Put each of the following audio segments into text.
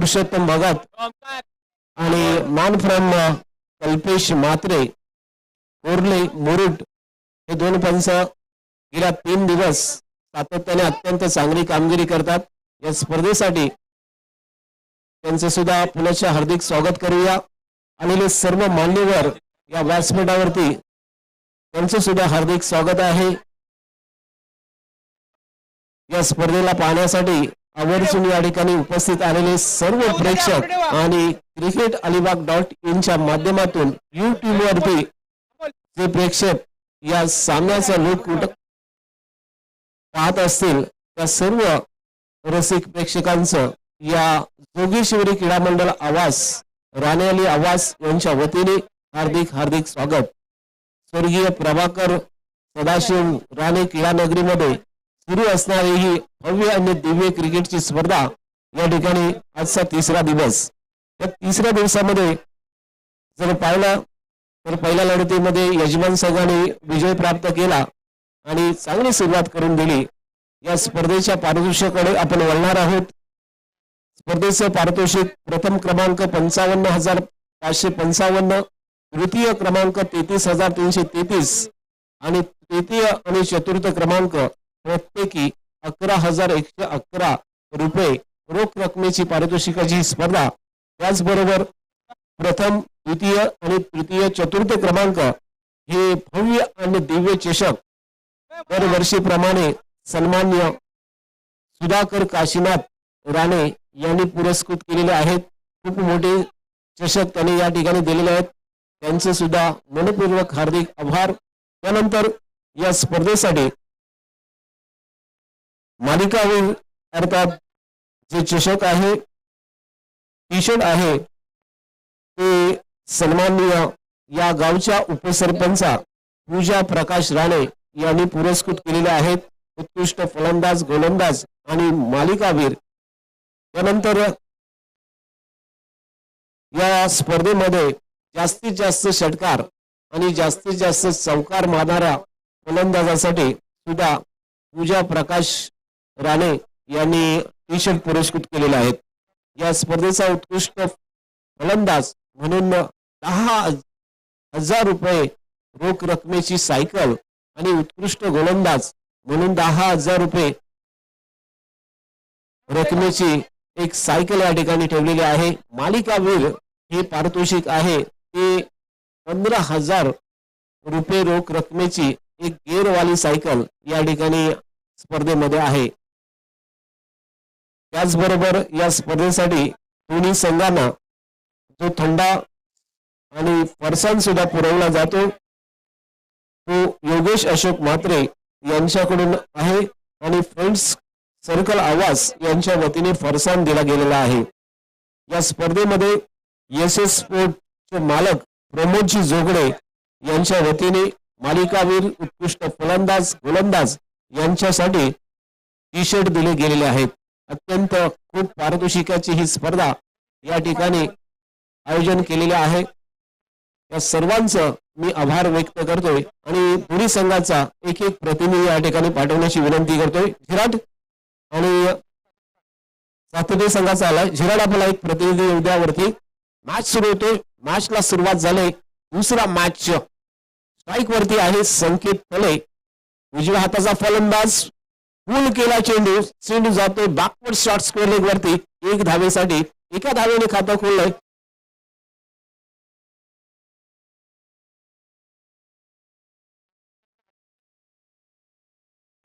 पुरुषोत्तम भगत आणि मान फ्रॉम कल्पेश मात्रे कोरले मुरुड हे दोन पंच गेल्या 3 दिवस सातत्याने अत्यंत चांगली कामगिरी करतात. या स्पर्धेसाठी त्यांचं सुद्धा पुनश्च हार्दिक स्वागत करूया. आलेले सर्व मान्यवर या व्यासपीठावरती त्यांचं सुद्धा हार्दिक स्वागत आहे. या स्पर्धेला पाहण्यासाठी आवर्जून या ठिकाणी उपस्थित आलेले सर्व प्रेक्षक आणि cricket.alibag.in माध्यमातून YouTube वरती जे प्रेक्षक या सामन्याचा लोक पाहत असतील त्या सर्व रसिक प्रेक्षकांचं या जोगेश्वरी क्रीडा मंडळ आवास राणेली आवास यांच्या वतीने हार्दिक हार्दिक स्वागत. स्वर्गीय प्रभाकर सदाशिव राणे क्रीडा नगरीमध्ये सुरू असणारी ही भव्य आणि दिव्य क्रिकेटची स्पर्धा या ठिकाणी आजचा 3रा दिवस. या 3ऱ्या दिवसामध्ये जर पाहिलं तर पहिल्या लढतीमध्ये यजमान संघाने विजय प्राप्त केला आणि चांगली सुरुवात करून दिली. या स्पर्धेच्या पारितोषिकाकडे आपण वळणार आहोत. स्पर्धेचं पारितोषिक प्रथम क्रमांक 55,555, द्वितीय क्रमांक 33,333 आणि तृतीय आणि चतुर्थ क्रमांक प्रत्येकी 11,111 रुपये रोख रकमेची पारितोषिकाची ही स्पर्धा. त्याचबरोबर प्रथम द्वितीय आणि तृतीय चतुर्थ क्रमांक हे भव्य आणि दिव्य चषक दरवर्षीप्रमाणे सन्मान्य सुधाकर काशीनाथ राणे यांनी पुरस्कृत केलेले आहेत. खूप मोठे चषक त्यांनी या ठिकाणी दिलेले आहेत. त्यांचे सुद्धा मनपूर्वक हार्दिक आभार. त्यानंतर या स्पर्धेसाठी मालिकावीर अर्थात जे चषक आहे टी शर्ट आहे ते सन्माननीय या गावच्या उपसरपंचा पूजा प्रकाश राणे यांनी पुरस्कृत केलेले आहेत. उत्कृष्ट फलंदाज गोलंदाज आणि मालिकावीर. त्यानंतर या स्पर्धेमध्ये जास्तीत जास्त षटकार आणि जास्तीत जास्त चौकार मारणाऱ्या फलंदाजासाठी सुद्धा पूजा प्रकाश राणे यांनी टी शर्ट पुरस्कृत केलेले आहेत. या स्पर्धेचा उत्कृष्ट फलंदाज म्हणून 10,000 रुपये रोख रकमेची सायकल आणि उत्कृष्ट गोलंदाज म्हणून 10,000 रुपये रकमेची एक सायकल या ठिकाणी ठेवलेली आहे. मालिकावीर हे पारितोषिक आहे ते 15,000 रुपये रोख रकमेची एक गेअरवाली सायकल या ठिकाणी स्पर्धेमध्ये आहे. त्याचबरोबर या स्पर्धेसाठी दोन्ही संघांना जो थंडा आणि फरसान सुद्धा पुरवला जातो तो योगेश अशोक म्हात्रे यांच्याकडून आहे आणि फ्रेंड्स सर्कल आवास यांच्या वतीने फरसान दिला गेलेला आहे. या स्पर्धेमध्ये एसएस स्पोर्टचे मालक प्रमोदजी जोगडे यांच्या वतीने मालिकावीर उत्कृष्ट फलंदाज गोलंदाज यांच्यासाठी टी शर्ट दिले गेलेले आहेत. अत्यंत खूप पारितोषिकाची ही स्पर्धा या ठिकाणी आयोजन केलेले आहे. या सर्वांचं मी आभार व्यक्त करतोय आणि दोन्ही संघाचा एक एक प्रतिनिधी या ठिकाणी पाठवण्याची विनंती करतोय. झिराट आणि सातडे संघाचा आलाय. झिराट आपला एक प्रतिनिधी उद्यावरती मॅच सुरू होतोय. मॅचला सुरुवात झाली. दुसरा मॅच स्ट्राईक वरती आहे संकेत तले. उजव्या हाताचा फलंदाज पूल केला चेंडू जातोय बॅकवर्ड शॉट स्क्वेअर लेग वरती 1 धावेसाठी. एका धावेने खातं खोललंय.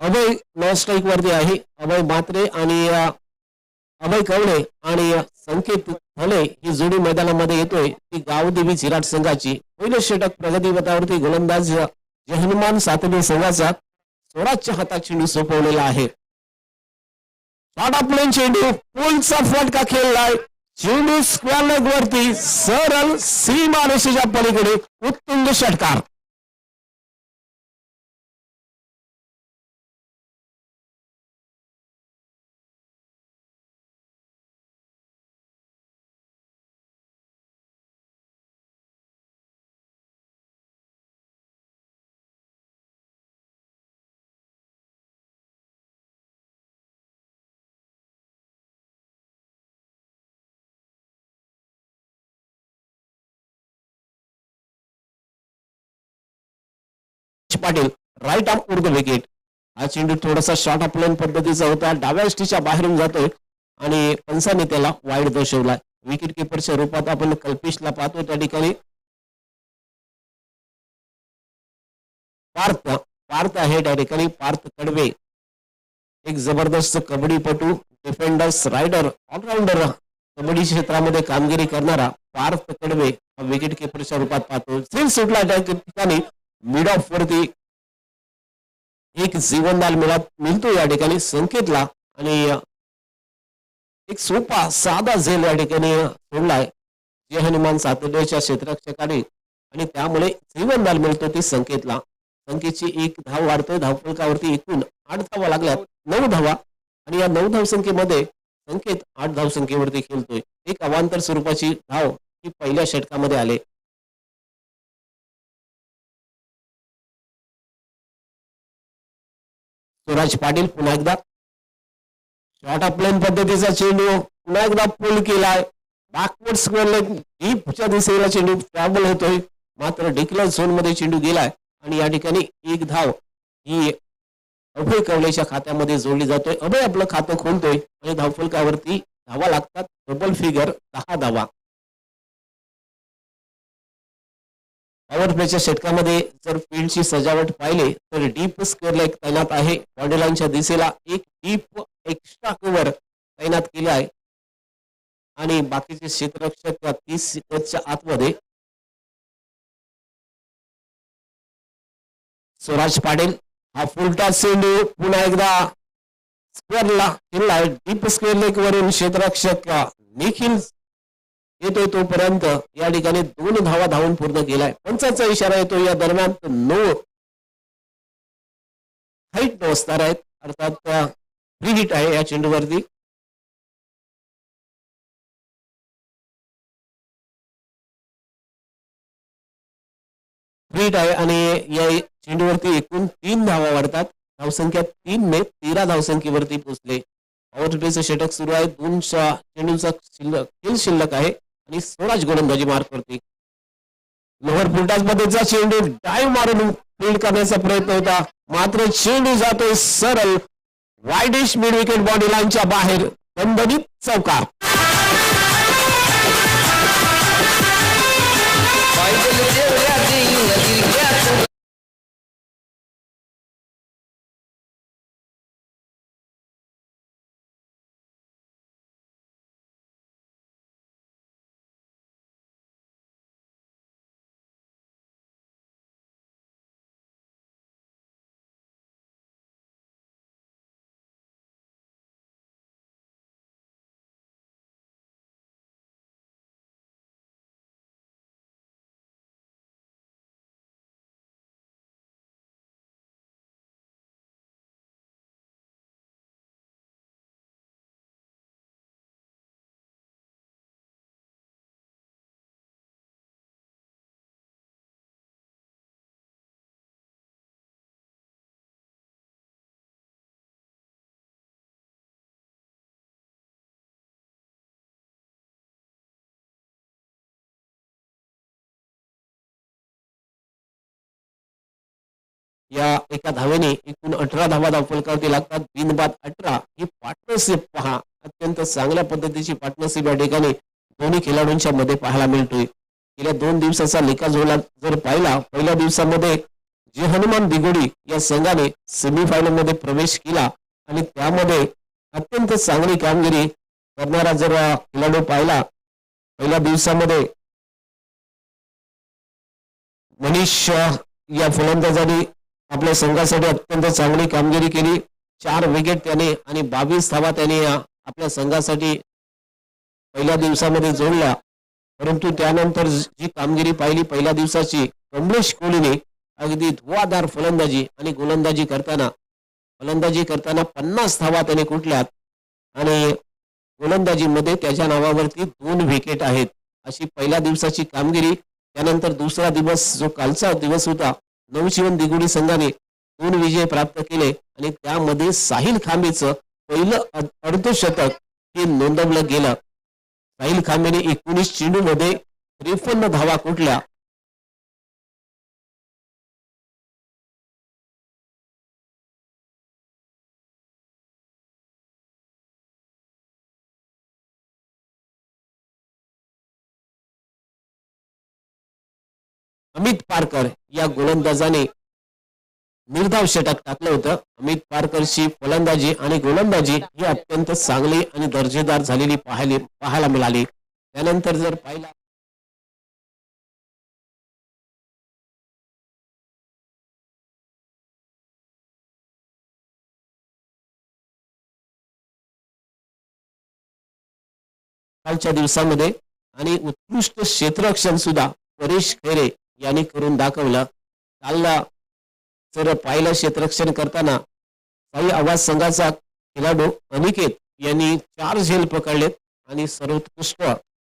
अभय नॉन स्ट्राईक वरती आहे. अभय म्हात्रे आणि अभय कवडे आणि संकेत फले ही जोडी मैदानामध्ये येतोय. ती गावदेवी झिराट संघाची. पहिलं षटक प्रगतीपथावरती गोलंदाज जहनुमान सातडे संघाचा स्वराजच्या हातात चेंडू सोपवलेला आहे. प्लेन चेंडू पूलचा फटका खेळलाय. चेंडू स्क्वेअर लेग वरती सरळ सीमा रेषेच्या पलीकडे उत्तुंग षटकार. पाटील राईट आर्म उर्ग विकेट. हा चेंडू थोडासा शॉर्ट अपलाईन पद्धतीचा होता, डाव्या स्टीच्या बाहेरून जातोय आणि पंचाने त्याला वाईड दर्शवला. विकेट किपरच्या रूपात आपण कल्पेशला पाहतो. त्या ठिकाणी पार्थ आहे त्या ठिकाणी. पार्थ कडवे एक जबरदस्त कबड्डीपटू, डिफेंडर्स, रायडर, ऑलराऊंडर कबड्डी क्षेत्रामध्ये कामगिरी करणारा पार्थ कडवे विकेट किपरच्या रूपात पाहतो. स्ट्रील सुटला त्या ठिकाणी मिड ऑफ वरती एक जीवनदान मिळतो या ठिकाणी संकेतला आणि एक सोपा साधा झेल या ठिकाणी सोडलाय जे हनुमान सातडेच्या क्षेत्ररक्षकाने आणि त्यामुळे जीवनदान मिळतो ते संकेतला. संकेतची एक धाव वाढतोय. धावफलकावरती एकूण 8 धावा लागल्यात, 9 धावा आणि या 9 धावसंख्येमध्ये संकेत 8 धावसंख्येवरती खेळतोय. एक अवांतर स्वरूपाची धाव ही पहिल्या षटकामध्ये आले. स्वराज पाटील पुन्हा एकदा शॉर्ट अपलाईन पद्धतीचा चेंडू पुन्हा एकदा पुल केलाय. बॅकवर्ड स्क्वेअर लेग डीपच्या दिशेला चेंडू ट्रॅव्हल होतोय, मात्र डिक्लेअर झोन मध्ये चेंडू गेलाय आणि या ठिकाणी एक धाव ही अभय कवलेच्या खात्यामध्ये जोडली जातोय. अभय आपलं खातं खोलतोय आणि धावफलकावरती धावा लागतात. डबल फिगर 10 धावा. पॉवर प्लेच्या षटकामध्ये जर फील्डची सजावट पाहिली तर डीप स्क्वेअर लेग तैनात आहे. बॉर्डरलाईनच्या दिशेला एक डीप एक्स्ट्रा कव्हर तैनात केले आहे आणि बाकीचे क्षेत्ररक्षक 30 गजच्या आतमध्ये. स्वराज पाटील हा फुलटा चेंडू पुन्हा एकदा स्क्वेअरला खेळलाय. डीप स्क्वेअर लेग वरून क्षेत्ररक्षक निखिल येतोय तोपर्यंत या ठिकाणी 2 धावा धावून पूर्ण केलाय. पंचाचा इशारा येतो. या दरम्यान नो हाईट असणार आहेत, अर्थात फ्री हिट आहे या चेंडूवरती. फ्री हिट आहे आणि या चेंडूवरती एकूण 3 धावा वाढतात. धावसंख्या 3 ने 13 धावसंख्येवरती पोहोचले. पॉवर प्लेचं षटक सुरू आहे. 2 चेंडूचा खेळ शिल्लक आहे आणि स्वराज गोलंदाजी मार्क करते. लोअर फुलटाच पद्धतीचा चेंडू डाईव्ह मारून फील्ड करण्याचा प्रयत्न होता, मात्र चेंडू जातोय सरळ वाईडिश मिड विकेट बॉडी लाईनच्या बाहेर. दणदणीत चौकार. या एका धावेने एकूण 18 धावा धावफलकावरती लागतात. बिनबाद 18. ही पार्टनरशिप पहा, अत्यंत चांगल्या पद्धतीची पार्टनरशिप या ठिकाणी दोन्ही खेळाडूंच्या मध्ये पाहायला मिळतोय. गेल्या 2 दिवसाचा निकाल जर पाहिला, पहिल्या दिवसामध्ये जे हनुमान दिगोडी या संघाने सेमीफायनल मध्ये प्रवेश केला आणि त्यामध्ये अत्यंत चांगली कामगिरी करणारा जर खेळाडू पाहिला, पहिल्या दिवसामध्ये मनीष या फलंदाजांनी आपल्या संघासाठी अत्यंत चांगली कामगिरी केली. 4 विकेट त्याने आणि 22 धावा त्याने आपल्या संघासाठी पहिल्या दिवसामध्ये जोडल्या. परंतु त्यानंतर जी कामगिरी पाहिली पहिल्या दिवसाची, कमलेश कोहलीने अगदी धुवाधार फलंदाजी आणि गोलंदाजी करताना 50 धावा त्याने कुठल्यात आणि गोलंदाजीमध्ये त्याच्या नावावरती 2 विकेट आहेत. अशी पहिल्या दिवसाची कामगिरी. त्यानंतर दुसरा दिवस जो कालचा दिवस होता, नवजीवन दिगोडी संघाने 2 विजय प्राप्त केले आणि त्यामध्ये साहिल खांबेचं पहिलं अर्धशतक हे नोंदवलं गेलं. साहिल खांबेने 19 चेंडूमध्ये 53 धावा कुठल्या अमित पारकर या गोलंदाजाने निर्धाव षटक टाकलं होतं. अमित पारकरची फलंदाजी आणि गोलंदाजी ही अत्यंत चांगली आणि दर्जेदार झालेली पाहायला मिळाली. त्यानंतर जर पाहिला कालच्या दिवसामध्ये आणि उत्कृष्ट क्षेत्ररक्षण सुद्धा परेश खैरे यांनी करून दाखवलं. कालला जर पाहिलं क्षेत्ररक्षण करताना साई आवाज संघाचा खेळाडू अनिकेत यांनी 4 झेल पकडलेत आणि सर्वोत्कृष्ट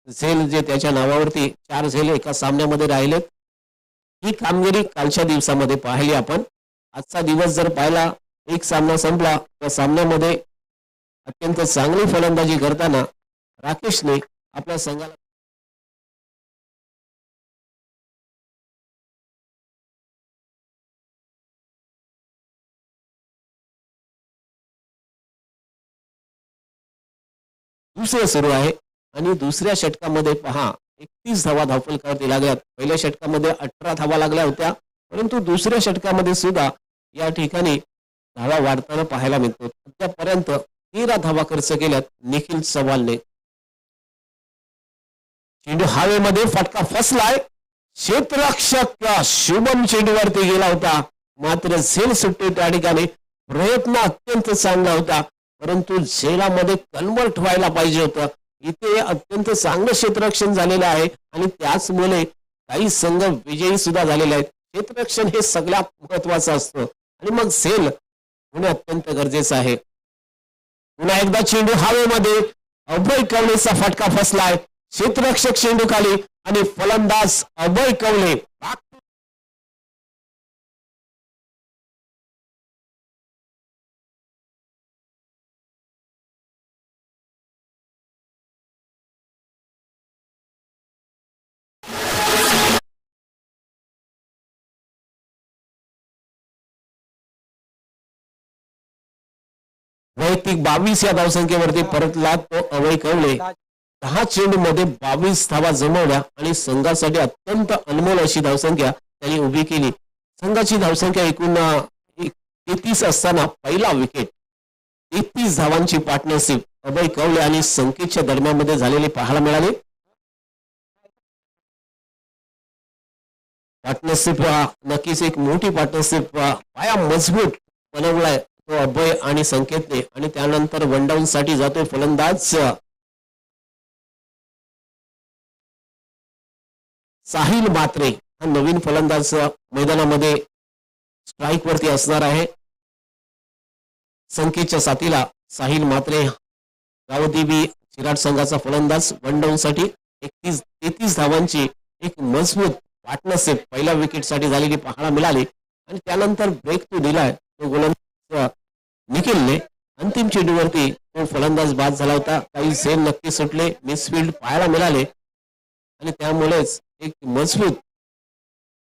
झेल जे त्याच्या नावावरती 4 झेल एका सामन्यामध्ये राहिलेत. ही कामगिरी कालच्या दिवसामध्ये पाहिली आपण. आजचा दिवस जर पाहिला, एक सामना संपला, त्या सामन्यामध्ये अत्यंत चांगली फलंदाजी करताना राकेशने आपल्या संघाला दुसरं सुरू आहे आणि दुसऱ्या षटकामध्ये पहा 31 धावा धावफलकावरती लागल्यात. पहिल्या षटकामध्ये 18 धावा लागल्या होत्या, परंतु दुसऱ्या षटकामध्ये सुद्धा या ठिकाणी धावा वाढताना पाहायला मिळतो. आतापर्यंत 13 धावा खर्च केल्यात निखिल चव्हाणने. चेंडू हवेमध्ये फटका फसलाय. क्षेत्ररक्षक शुभम चेंडूवरती गेला होता, मात्र झेल सुट्टी त्या ठिकाणी. प्रयत्न अत्यंत चांगला होता, परंतु झेलामध्ये कन्वर्ट व्हायला पाहिजे होतं. इथे अत्यंत चांगलं क्षेत्ररक्षण झालेलं आहे आणि त्याचमुळे काही संघ विजयी सुद्धा झालेले आहेत. क्षेत्ररक्षण हे सगळ्यात महत्वाचं असतं आणि मग झेल होणे अत्यंत गरजेचं आहे. पुन्हा एकदा चेंडू हवेमध्ये, अभय कवलेचा फटका फसलाय. क्षेत्ररक्षक चेंडू खाली आणि फलंदाज अभय कवले वैयक्तिक 22 या धावसंख्येवरती परतला तो अभय कवले. 10 चेंडू मध्ये 22 धावा जमवल्या आणि संघासाठी अत्यंत अनमोल अशी धावसंख्या त्यांनी उभी केली. संघाची धावसंख्या एकूण 33 असताना पहिला विकेट 33 धावांची पार्टनरशिप अभय कवले आणि संकेतच्या दरम्यानमध्ये झालेली पाहायला मिळाली. पार्टनरशिप नक्कीच एक मोठी पार्टनरशिप, पाया मजबूत बनवलाय तो अभय आणि संकेतने. आणि त्यानंतर वन डाऊन साठी जातो फलंदाज साहिल मात्रे. हा नवीन फलंदाज मैदानामध्ये स्ट्राईक वरती असणार आहे. संकेतच्या साथीला साहिल मात्रे, गावदेवी चिराट संघाचा फलंदाज. वन डाऊन साठी 33 धावांची एक मजबूत पार्टनरशिप पहिल्या विकेट साठी झालेली पाहायला मिळाली. आणि त्यानंतर ब्रेक तो दिलाय तो गोलंदाज निखिलने. अंतिम चेंडूवरती तो फलंदाज बाद झाला होता. काही झेल नक्की सुटले, मिसफिल्ड पाहायला मिळाले आणि त्यामुळेच एक मजबूत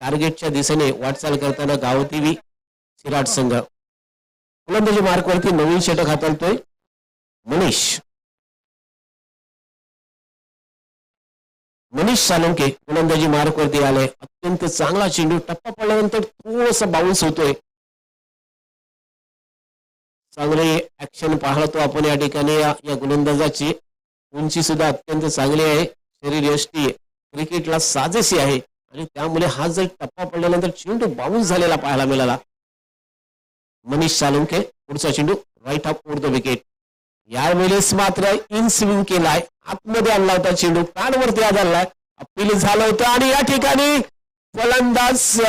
टार्गेटच्या दिशेने वाटचाल करताना गावदेवी चिराट संघ फलंदाजी मार्कवरती नवीन षटक हाताळतोय मनीष सालुंके गोलंदाजी मार्कवरती आले. अत्यंत चांगला चेंडू, टप्पा पडल्यानंतर थोडासा बाउन्स होतोय. चांगले ऍक्शन पाहतो आपण या ठिकाणी. या गोलंदाजाची उंची सुद्धा अत्यंत चांगली आहे, शरीर यष्टी क्रिकेटला साजेशी आहे आणि त्यामुळे हा जर टप्पा पडल्यानंतर चेंडू बाउन्स झालेला पाहायला मिळाला. मनीष सालुंके पुढचा चेंडू right half over the wicket. यावेळेस मात्र इन स्विंग केलाय, आतमध्ये आणला होता चेंडू, कानवरती आदळलाय, अपील झालं होतं आणि या ठिकाणी फलंदाज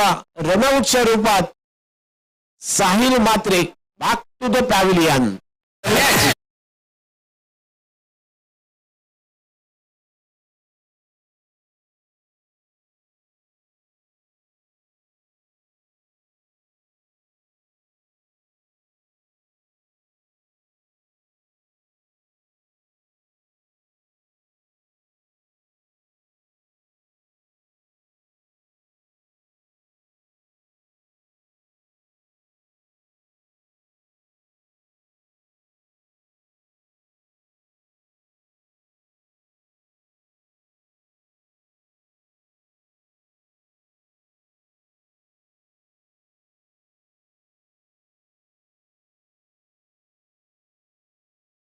रनआउटच्या रूपात साहिल मात्रे back to the pavilion.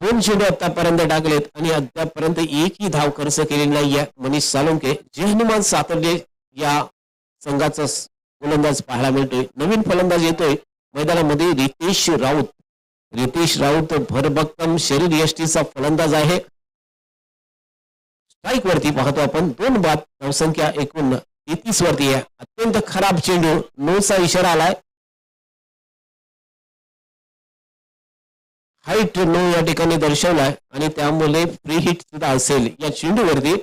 2 चेंडू आतापर्यंत टाकलेत आणि अद्यापर्यंत एकही धाव खर्च केलेली नाहीये मनीष साळुंके. जे हनुमान सातर्डे या संघाचा फलंदाज पाहायला मिळतोय. नवीन फलंदाज येतोय मैदानामध्ये रितेश राऊत. रितेश राऊत भरभक्कम शरीर यष्टीचा फलंदाज आहे. स्ट्राईक वरती पाहतो आपण 2 बाद. धावसंख्या एकूण 33 वरती आहे. अत्यंत खराब चेंडू, नोचा इशारा आलाय. हाईट नो या ठिकाणी दर्शवलाय आणि त्यामुळे फ्री हिट सुद्धा असेल या चेंडूवरती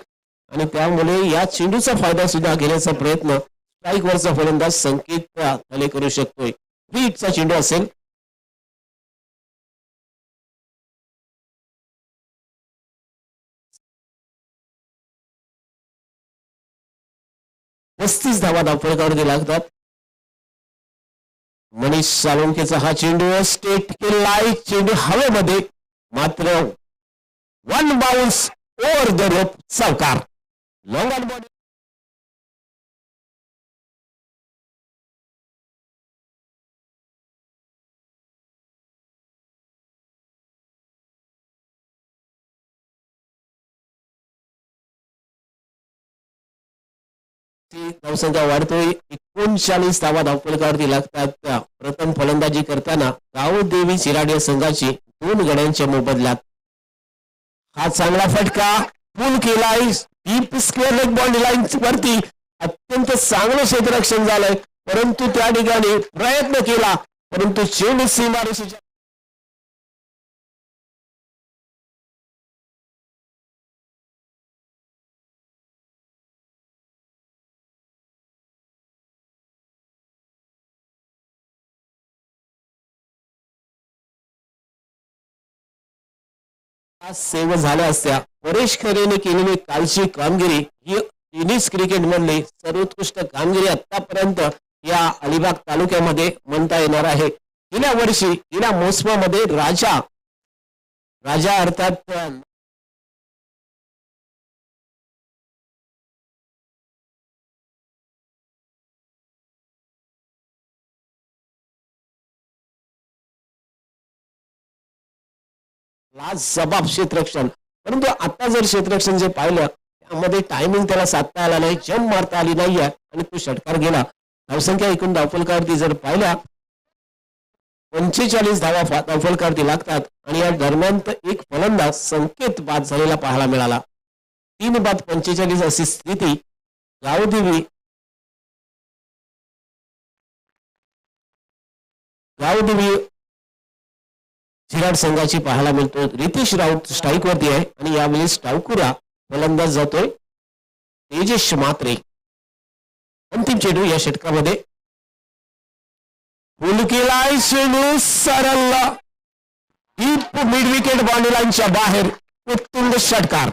आणि त्यामुळे या चेंडूचा फायदा सुद्धा घेण्याचा प्रयत्न स्ट्राईक वरचा फलंदाज संकेत थाले करू शकतोय. फ्री हिटचा चेंडू असेल. पस्तीस धावा धावफलकावरती लागतात. मनीष साळुंकेचा हा चेंडू स्टेट केलाय. चेंडू हवेमध्ये मात्र 1 बाउन्स ओव्हर द रोप. चौकार. लॉंग ऑन बॉडी. धावसंख्या वाढतोय. 39 धावा धावफलकावरती लागतात. प्रथम फलंदाजी करताना गावदेवी चिराडे संघाची 2 गड्यांच्या मोबदल्यात. हा चांगला फटका पूल केलाय. Deep square leg boundary line वरती अत्यंत चांगलं क्षेत्ररक्षण झालंय परंतु त्या ठिकाणी प्रयत्न केला परंतु चेंडू सीमारेषेच्या सेव झाल्या असत्या. परेश खरेने केलेली कालची कामगिरी ही टेनिस क्रिकेट मधली सर्वोत्कृष्ट कामगिरी आतापर्यंत या अलिबाग तालुक्यामध्ये म्हणता येणार आहे. गेल्या वर्षी गेल्या मोसमामध्ये राजा अर्थात जबाब क्षेत्ररक्षण परंतु आता जर क्षेत्ररक्षण जे पाहिलं त्यामध्ये टायमिंग त्याला साधता आला नाही. जंप मारता आली नाहीये आणि तो षटकार गेला. धावसंख्या एकूण धावफलकावरती जर पाहिल्या 45 धावा धावफलकावरती लागतात आणि या दरम्यान एक फलंदाज संकेत बाद झालेला पाहायला मिळाला. 3 बाद 45 अशी स्थिती गावदेवी झिराड संघाची पाहायला मिळतो. रितेश राऊत स्ट्राईक वरती आहे आणि यावेळी टावकुरा फलंदाज जातोय. तेजस मात्रे. अंतिम चेंडू या षटकामध्ये फुल केलाय. चेंडू सरळ डीप मिड विकेट बाउंड्री लाईनच्या बाहेर. उत्तुंग षटकार.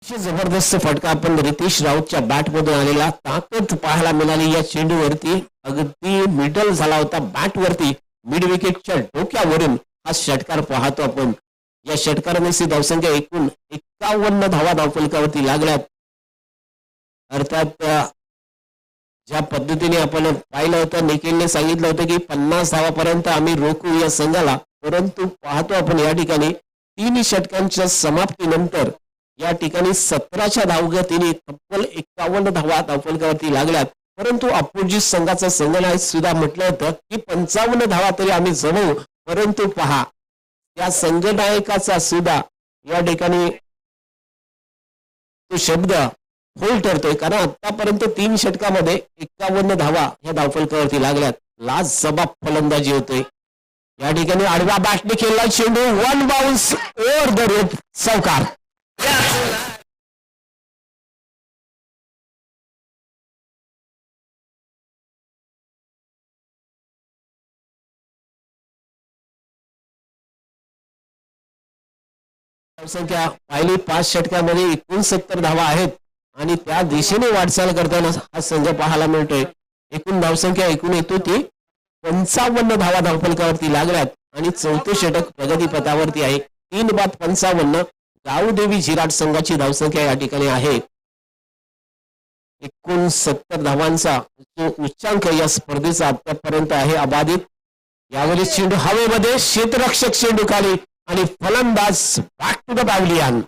जबरदस्त फटका आपण रितेश राऊतच्या बॅट मधून आलेला ताकद पाहायला मिळाली या चेंडूवरती. अगदी मिडल झाला होता बॅट वरती. मिड विकेटच्या डोक्यावरून हा षटकार पाहतो आपण. या षटकाराने धावसंख्या एकूण 51 धावा धावफलकावरती लागल्यात. अर्थात ज्या पद्धतीने आपण पाहिलं होतं निखिलने सांगितलं होतं की 50 धावापर्यंत आम्ही रोखू या संघाला परंतु पाहतो आपण या ठिकाणी 3 षटकांच्या समाप्तीनंतर या ठिकाणी 17च्या धावगतीने तब्बल 51 धावा धावफलकावरती लागल्यात. परंतु अपोजिट संघाचा संघनायक सुद्धा म्हटलं होतं की 55 धावा तरी आम्ही जमवू परंतु पहा त्या संघनायकाचा सुद्धा या ठिकाणी तो शब्द फोल ठरतोय कारण आतापर्यंत 3 षटकामध्ये 51 धावा या धावफलकावरती लागल्यात. लाजबाब फलंदाजी होतोय या ठिकाणी. आडव्या बॅटने खेळला चेंडू 1 बाउन्स ओव्हर द रोप. चौकार. संख्या पाहिली 5 षटकामध्ये 69 धावा आहेत आणि त्या दिशेने वाटचाल करताना हा संघ पाहायला मिळतोय. एकूण धावसंख्या एकूण येतो ती 55 धावा धावफलकावरती लागल्यात आणि 4थे षटक प्रगती पथावरती आहे. 3 बाद 55 गावदेवी झिराट संघाची धावसंख्या या ठिकाणी आहे 69 धावांचा जो उच्चांक या स्पर्धेचा आतापर्यंत आहे अबाधित. यावेळी चेंडू हवेमध्ये, क्षेत्ररक्षक चेंडू खाली आणि फलंदाज back to the pavilion.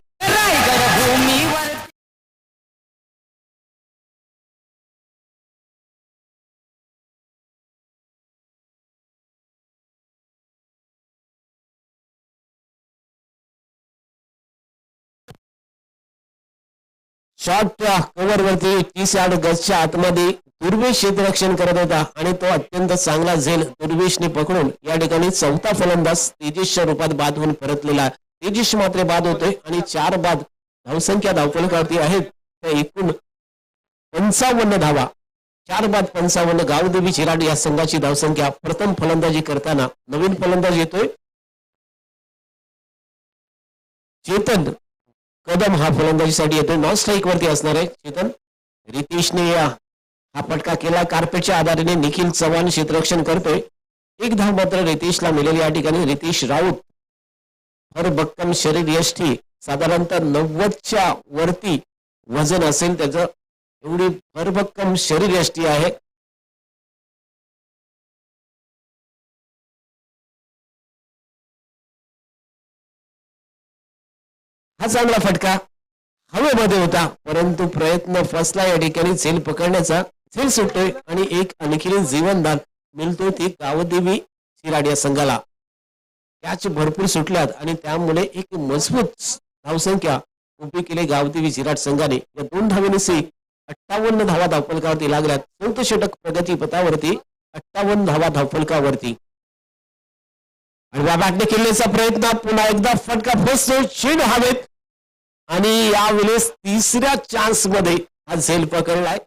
Short cover वरती 30 यार्ड गजच्या आतमध्ये दुर्वेश क्षेत्ररक्षण करत होता आणि तो अत्यंत चांगला झेल दुर्वेशने पकडून या ठिकाणी चौथा फलंदाज तेजसच्या रूपात बाद होऊन परतलेला. तेजस मात्र बाद होतोय आणि 4 बाद धावसंख्या धावफलकावरती आहेत. त्या एकूण 55 धावा, 4 बाद 55 गावदेवी झिराट या संघाची धावसंख्या. प्रथम फलंदाजी करताना नवीन फलंदाज येतोय चेतन कदम, हा फलंदाजीसाठी येतोय. नॉन स्ट्राईक वरती असणार आहे चेतन. रितेशने हा फटका केला. कार्पेटच्या आधाराने निखिल चव्हाण क्षेत्ररक्षण करतोय. 1 धाव मात्र रितेशला मिळाली या ठिकाणी. रितेश राऊत हर भक्कम शरीर यष्टी, साधारणतः 90च्या वरती वजन असेल त्याचं, एवढी भरभक्कम शरीर यष्टी आहे. हा चांगला फटका हवेमध्ये होता परंतु प्रयत्न फसला या ठिकाणी. झेल पकडण्याचा, झेल सुटतोय आणि एक आणखी जीवनदान मिळतोय ती गावदेवी झिराट या संघाला. कॅच भरपूर सुटल्यात आणि त्यामुळे एक मजबूत धावसंख्या उभी केली गावदेवी झिराट संघाने. या 2 धावेने 58 धावा धावफलकावरती लागल्यात. चौथं षटक प्रगती पथावरती 58 धावा धावफलकावरती. आणि बॅटने केलेला प्रयत्न, पुन्हा एकदा फटका फसतो, चेंडू हवेत आणि यावेळेस तिसऱ्या चान्स मध्ये हा झेल पकडलाय.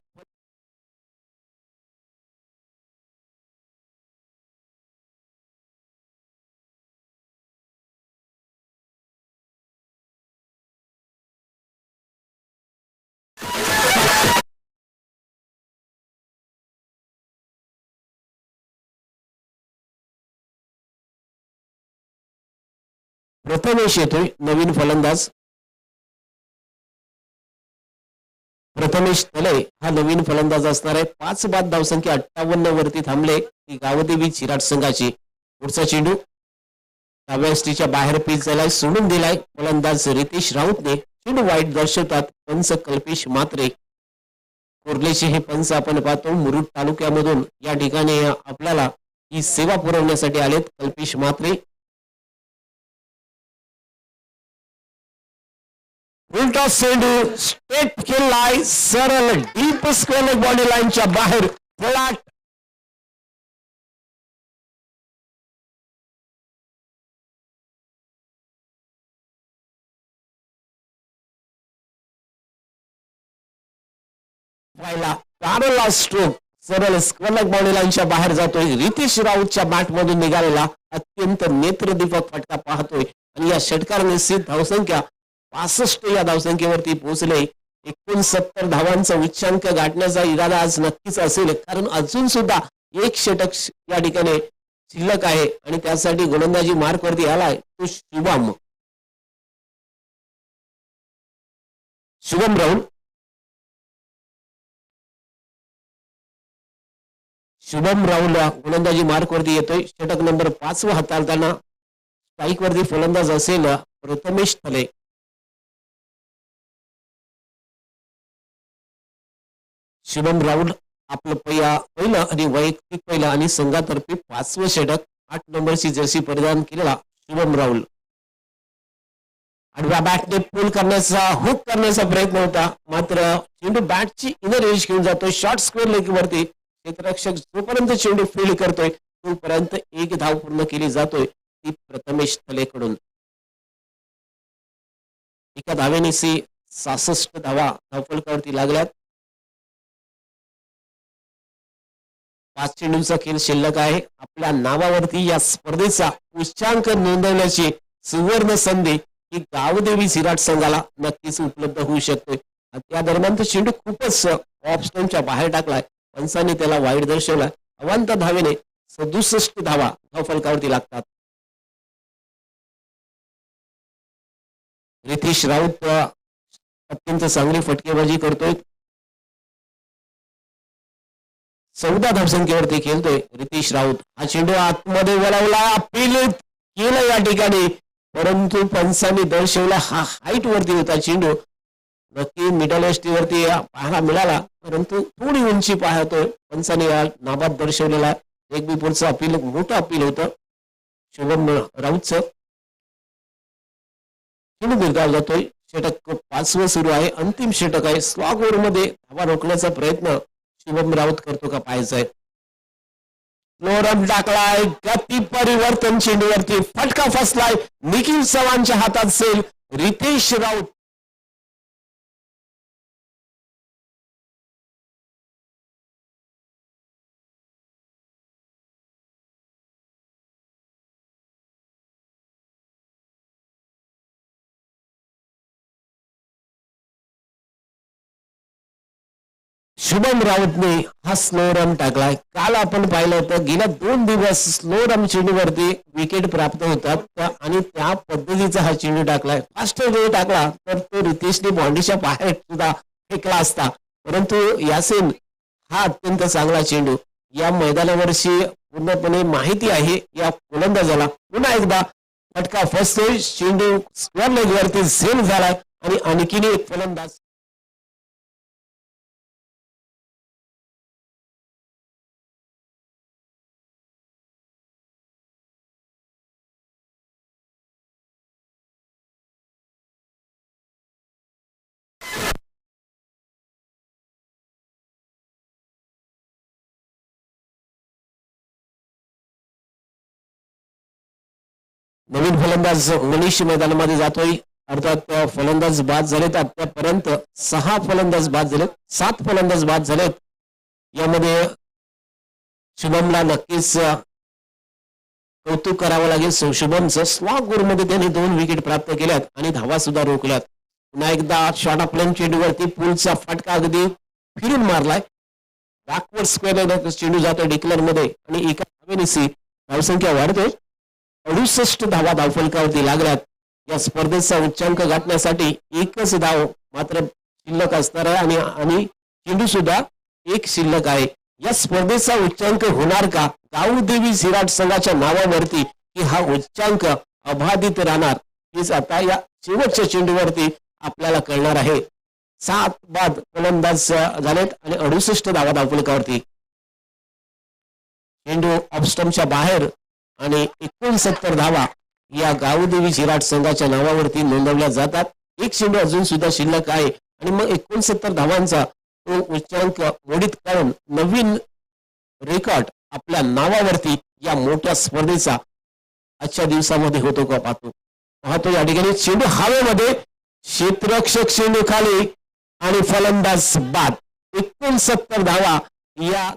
प्रथमेश येतोय नवीन फलंदाज. प्रथमेश तले हा नवीन फलंदाज असणार आहे. 5 बाद धावसंख्या 58 वरती थांबले ती गावदेवी झिराट संघाची. पुढचा चेंडू डाव्या यष्टीच्या बाहेर पिच झालाय, सोडून दिलाय फलंदाज रितेश राऊतने. चेंडू वाईट दर्शवतात पंच कल्पेश मात्रे. कोर्लेचे हे पंच आपण पाहतो मुरुड तालुक्यामधून या ठिकाणी आपल्याला ही सेवा पुरवण्यासाठी आलेत कल्पेश मात्रे. उलटा चेंडू स्टेप केलाय सरळ डीप स्क्वेअर बॉडी लाईनच्या बाहेर. फ्लॅट पॅरल स्ट्रोक सरळ स्क्वेअर बॉडी लाईनच्या बाहेर जातोय. रितेश राऊतच्या बॅट मधून निघालेला अत्यंत नेत्रदीपक फटका पाहतोय आणि या षटकाराने धावसंख्या 65 या धावसंख्येवरती पोहोचले. 69 धावांचा उच्चांक गाठण्याचा इरादा आज नक्कीच असेल, कारण अजून सुद्धा एक षटक या ठिकाणी शिल्लक आहे आणि त्यासाठी गोलंदाजी मार्क वरती आलाय तो शुभम राहुल. शुभम राहुल गोलंदाजी मार्क वरती येतोय. षटक नंबर 5 हाताळताना स्ट्राईक वरती फलंदाज असेल प्रथमेश तले. शुभम राहुल आपलं पहिलं आणि वैयक्तिक पहिलं आणि संघातर्फे 5वं षटक 8 नंबरची जर्सी परिधान केलेला शुभम राहुल. आडव्या बॅटने पुल करण्याचा, हुक करण्याचा प्रयत्न होता मात्र चेंडू बॅटची इनर एज घेऊन जातोय शॉर्ट स्क्वेअर लेग वरती. क्षेत्ररक्षक जोपर्यंत चेंडू फील्ड करतोय तोपर्यंत 1 धाव पूर्ण केली जातोय ती प्रथमेश तलेकडून. एका धावेने 66 धावा धावफलकावरती लागल्यात. 5 चेंडूंचा खेळ शिल्लक आहे. आपल्या नावावरती या स्पर्धेचा उच्चांक नोंदवण्याची सुवर्ण संधी ही गावदेवी झिराट संघाला नक्कीच उपलब्ध होऊ शकते. त्या दरम्यान तो चेंडू खूपच ऑफ स्टंपच्या बाहेर टाकलाय. पंचांनी त्याला वाईट दर्शवला. अवांतर धावेने 67 धावा धावफलकावरती लागतात. रितेश राऊत अत्यंत चांगली फटकेबाजी करतोय. 14 धावसंख्येवरती खेळतोय रितेश राऊत. हा चेंडू आतमध्ये वळवला, अपील केलं या ठिकाणी, परंतु पंचांनी दर्शवला हा हाईट वरती होता चेंडू. नक्की मिडल एस्टीवरती पाहायला मिळाला, परंतु थोडी उंची पाहतोय. पंचांनी नाबाद दर्शवलेला एक पुढचं अपील, मोठं अपील होतं शुभम राऊतचं. चेंडू निर्धाव जातोय. षटक 5वं सुरू आहे, अंतिम षटक आहे. स्लॉग ओव्हर मध्ये धावा रोखण्याचा प्रयत्न शुभम राऊत करतो का पाहायचा आहे. फ्लोरम टाकलाय, गती परिवर्तन चेंडूवरती फटका फसलाय. निखिल चव्हाणच्या हातात सेल. रितेश राऊत शुभम राऊतने हा स्लो रन टाकलाय. काल आपण पाहिलं होतं गेल्या 2 दिवस स्लो रन चेंडूवरती विकेट प्राप्त होतात आणि त्या पद्धतीचा हा चेंडू टाकलाय. फास्ट जर टाकला तर तो रितेशने बॉन्डीच्या बाहेर सुद्धा फेकला असता, परंतु यासिन हा अत्यंत चांगला चेंडू या मैदानावरची पूर्णपणे माहिती आहे या गोलंदाजाला. पुन्हा एकदा फटका फसतोय, चेंडू स्क्वेअर लेग वरती झेल झालाय आणि आणखीन एक फलंदाज नवीन फलंदाज मनीष मैदानामध्ये जातोय. अर्थात फलंदाज बाद झालेत. आतापर्यंत 6 फलंदाज बाद झालेत, 7 फलंदाज बाद झालेत. यामध्ये शुभमला नक्कीच कौतुक करावं लागेल. शुभमचं स्लॉग मध्ये त्यांनी 2 विकेट प्राप्त केल्यात आणि धावा सुद्धा रोखल्यात. पुन्हा एकदा शॉर्ट ऑफ प्लेन चेंडूवरती पुलचा फटका अगदी फिरून मारलाय. बॅकवर्ड स्क्वेअर चेंडू जातोय डिक्लेअर मध्ये आणि एका धावेनिसी धावसंख्या वाढते. 68 धावा धावफलकावरती लागल्यात. या स्पर्धेचा उच्चांक गाठण्यासाठी एकच धाव मात्र शिल्लक असणार आहे आणि चेंडू सुद्धा एक शिल्लक आहे. या स्पर्धेचा उच्चांक होणार का? गावदेवी विराट संघाच्या नावावरती की हा उच्चांक अबाधित राहणार हेच आता या शेवटच्या चेंडूवरती आपल्याला कळणार आहे. 7 बाद फलंदाज झालेत आणि 68 धावा धावफलकावरती. चेंडू ऑफस्टंपच्या बाहेर आणि 69 धावा या गावदेवी विराट संघाच्या नावावरती नोंदवल्या जातात. एक चेंडू अजून सुद्धा शिल्लक आहे आणि मग 69 धावांचा तो उच्चांक मोडीत काढून नवीन रेकॉर्ड आपल्या नावावरती या मोठ्या स्पर्धेचा आजच्या दिवसामध्ये होतो का पाहतो. या ठिकाणी चेंडू हवेमध्ये, क्षेत्ररक्षक चेंडू खाली आणि फलंदाज बाद. 69 धावा या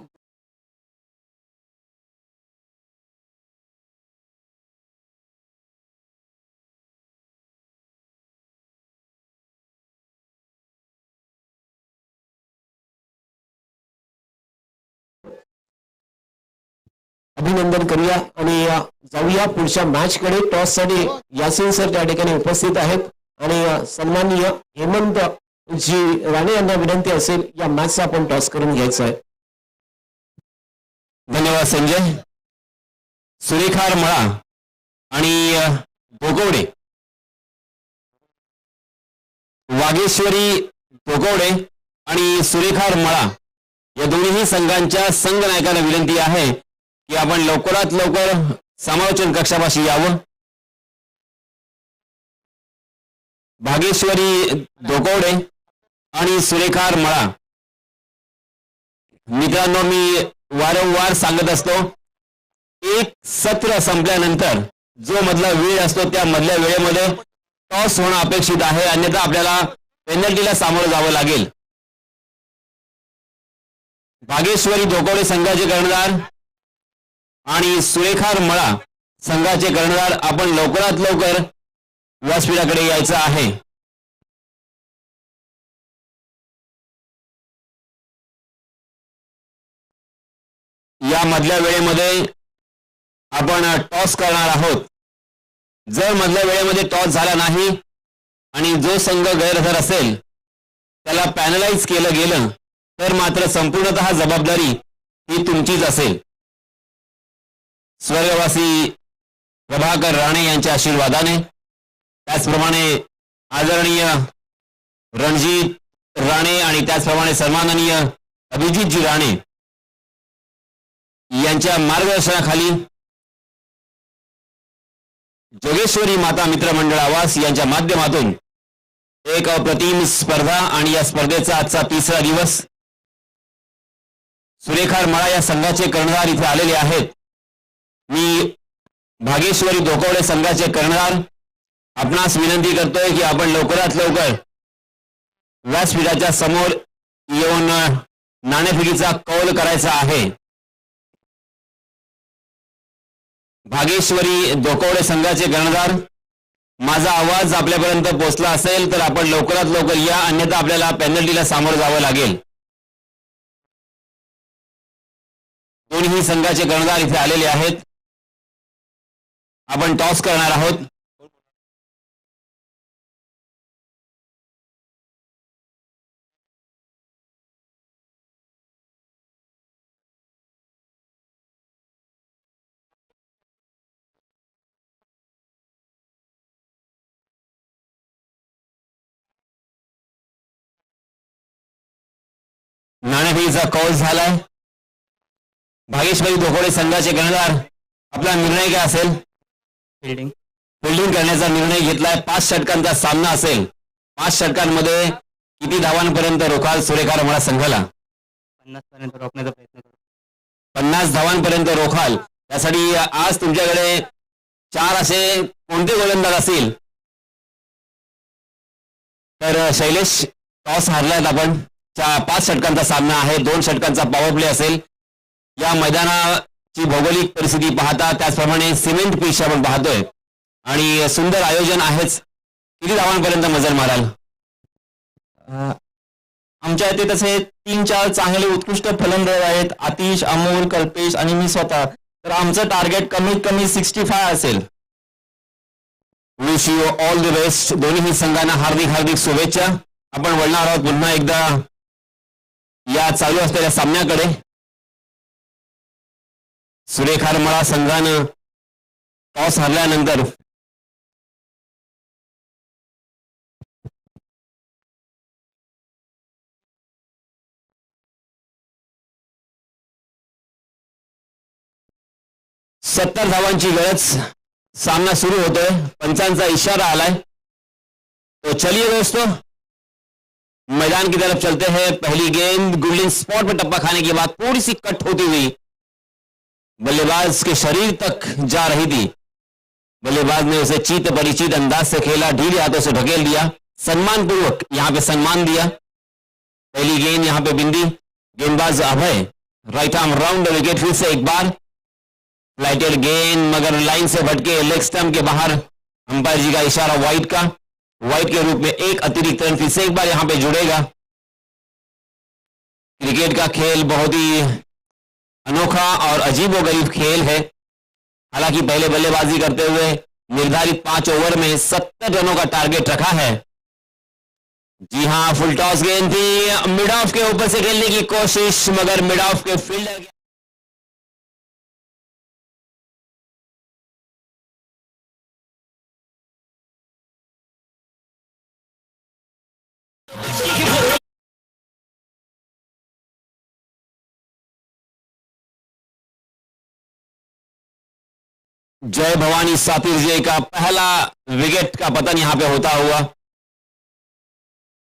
अभिनंदन करूया आणि जाऊया पुढच्या मॅच कडे. टॉस साठी यासिन सर त्या ठिकाणी उपस्थित आहेत आणि सन्माननीय हेमंत जी राणे यांना विनंती असेल या मॅचचा आपण टॉस करून घ्यायचा आहे. धन्यवाद संजय. सुरेखार मळा आणि दोगवडे, वागेश्वरी दोगवडे आणि सुरेखार मळा या दोन्ही संघांच्या संघ नायकांना विनंती आहे की आपण लवकरात लवकर समालोचन कक्षापाशी यावं. भागेश्वरी दोगवडे आणि सुरेखार मळा, मित्रांनो मी वारंवार सांगत असतो, एक सत्र संपल्यानंतर जो मधला वेळ असतो त्या मधल्या वेळेमध्ये टॉस होणं अपेक्षित आहे, अन्यथा आपल्याला पेनल्टीला सामोरं जावं लागेल. भागेश्वरी दोगवडे संघाचे कर्णधार आणि सुरेखार मळा संघाचे कर्णधार आपण लवकरात लवकर व्यासपीठाकडे यायचं आहे. या मधल्या वेळेमध्ये आपण टॉस करणार आहोत. जर मधल्या वेळेमध्ये टॉस झाला नाही आणि जो संघ गैरहजर असेल त्याला पॅनलाइज केलं गेलं तर मात्र संपूर्णतः जबाबदारी ही तुमचीच असेल. स्वर्गवासी प्रभाकर राणे यांच्या आशीर्वादाने, त्याचप्रमाणे आदरणीय रणजित राणे आणि त्याचप्रमाणे सन्माननीय अभिजितजी राणे यांच्या मार्गदर्शनाखाली जोगेश्वरी माता मित्र मंडळ आवास यांच्या माध्यमातून एक अप्रतिम स्पर्धा आणि या स्पर्धेचा आजचा तिसरा दिवस. सुरेखार मळा या संघाचे कर्णधार इथे आलेले आहेत. मी भागेश्वरी धोकवडे संघाचे कर्णधार आपणास विनंती करतोय की आपण लवकरात लवकर व्यासपीठाच्या समोर येऊन नाणेफेकीचा कौल करायचा आहे. भागेश्वरी धोकवडे संघाचे कर्णधार, माझा आवाज आपल्यापर्यंत पोहोचला असेल तर आपण लवकरात लवकर या, अन्यथा आपल्याला पेनल्टीला सामोरं जावं लागेल. दोन्ही संघाचे कर्णधार इथे आलेले आहेत. आपण टॉस करणार आहोत. नाणेफेकीचा कौल झालाय. भागेश्वरी धोकोडे संघाचे कर्णधार, आपला निर्णय काय असेल? फिल्डिंग करण्याचा निर्णय घेतलाय. 5 षटकांचा सामना असेल. 5 षटकांमध्ये किती धावांपर्यंत रोखाल सुरेखार मळा संघाला? 50 पर्यंत रोखण्याचा प्रयत्न करू. 50 धावांपर्यंत रोखाल. त्यासाठी आज तुमच्याकडे 4 असे कोणते गोलंदाज असतील? तर शैलेश, टॉस हारलायत आपण. 5 षटकांचा सामना आहे. 2 षटकांचा पॉवर प्ले असेल. या मैदानाची भौगोलिक परिस्थिती पाहता, त्याचप्रमाणे सिमेंट पिच आपण पाहतोय आणि सुंदर आयोजन आहेच. किती धावांपर्यंत मजल माराल? आमच्या इथे तसे 3-4 चांगले उत्कृष्ट फलंदाज आहेत. आतिश, अमोल, कल्पेश आणि मी स्वतः. तर आमचं टार्गेट कमीत कमी 65 असेल. Wish you all the best. दोन्ही संघांना हार्दिक हार्दिक शुभेच्छा. आपण वळणार आहोत पुन्हा एकदा या चालू असलेल्या सामन्याकडे. सुरेखार मळा संघानं टॉस हरल्यानंतर सत्तर धावांची गरज. सामना सुरू होतोय. पंचांचा इशारा आलाय. तो चलिए दोस्तों, मैदान की तरफ चलते हैं. पहली गेंद गुडलिन स्पॉट पर टप्पा खाने के बाद थोड़ी सी कट होती हुई बल्लेबाज के शरीर तक जा रही थी. बल्लेबाज ने उसे चित परिचित अंदाज से खेला, ढीले हाथों से ढकेल दिया, सम्मानपूर्वक यहां पे सम्मान दिया. पहली गेंद यहां पे बिंदी. गेंदबाज अभय राइट आर्म राउंड विकेट. फिर से एक बार फ्लाइटेड गेंद, मगर लाइन से भटके लेग स्टंप के बाहर. अंपायर जी का इशारा वाइड का. वाइड के रूप में एक अतिरिक्त रन फिर से एक बार यहां पे जुड़ेगा. क्रिकेट का खेल बहुत ही अनोखा और अजीबोगरीब खेल है. हालांकि पहले बल्लेबाजी करते हुए निर्धारित 5 ओवर में 70 रनों का टारगेट रखा है. जी हां, फुल टॉस गेंद थी. मिड ऑफ के ऊपर से खेलने की कोशिश, मगर मिड ऑफ के फील्डर जय भवानी सातिर जी का पहला विकेट का पतन यहां पे होता हुआ.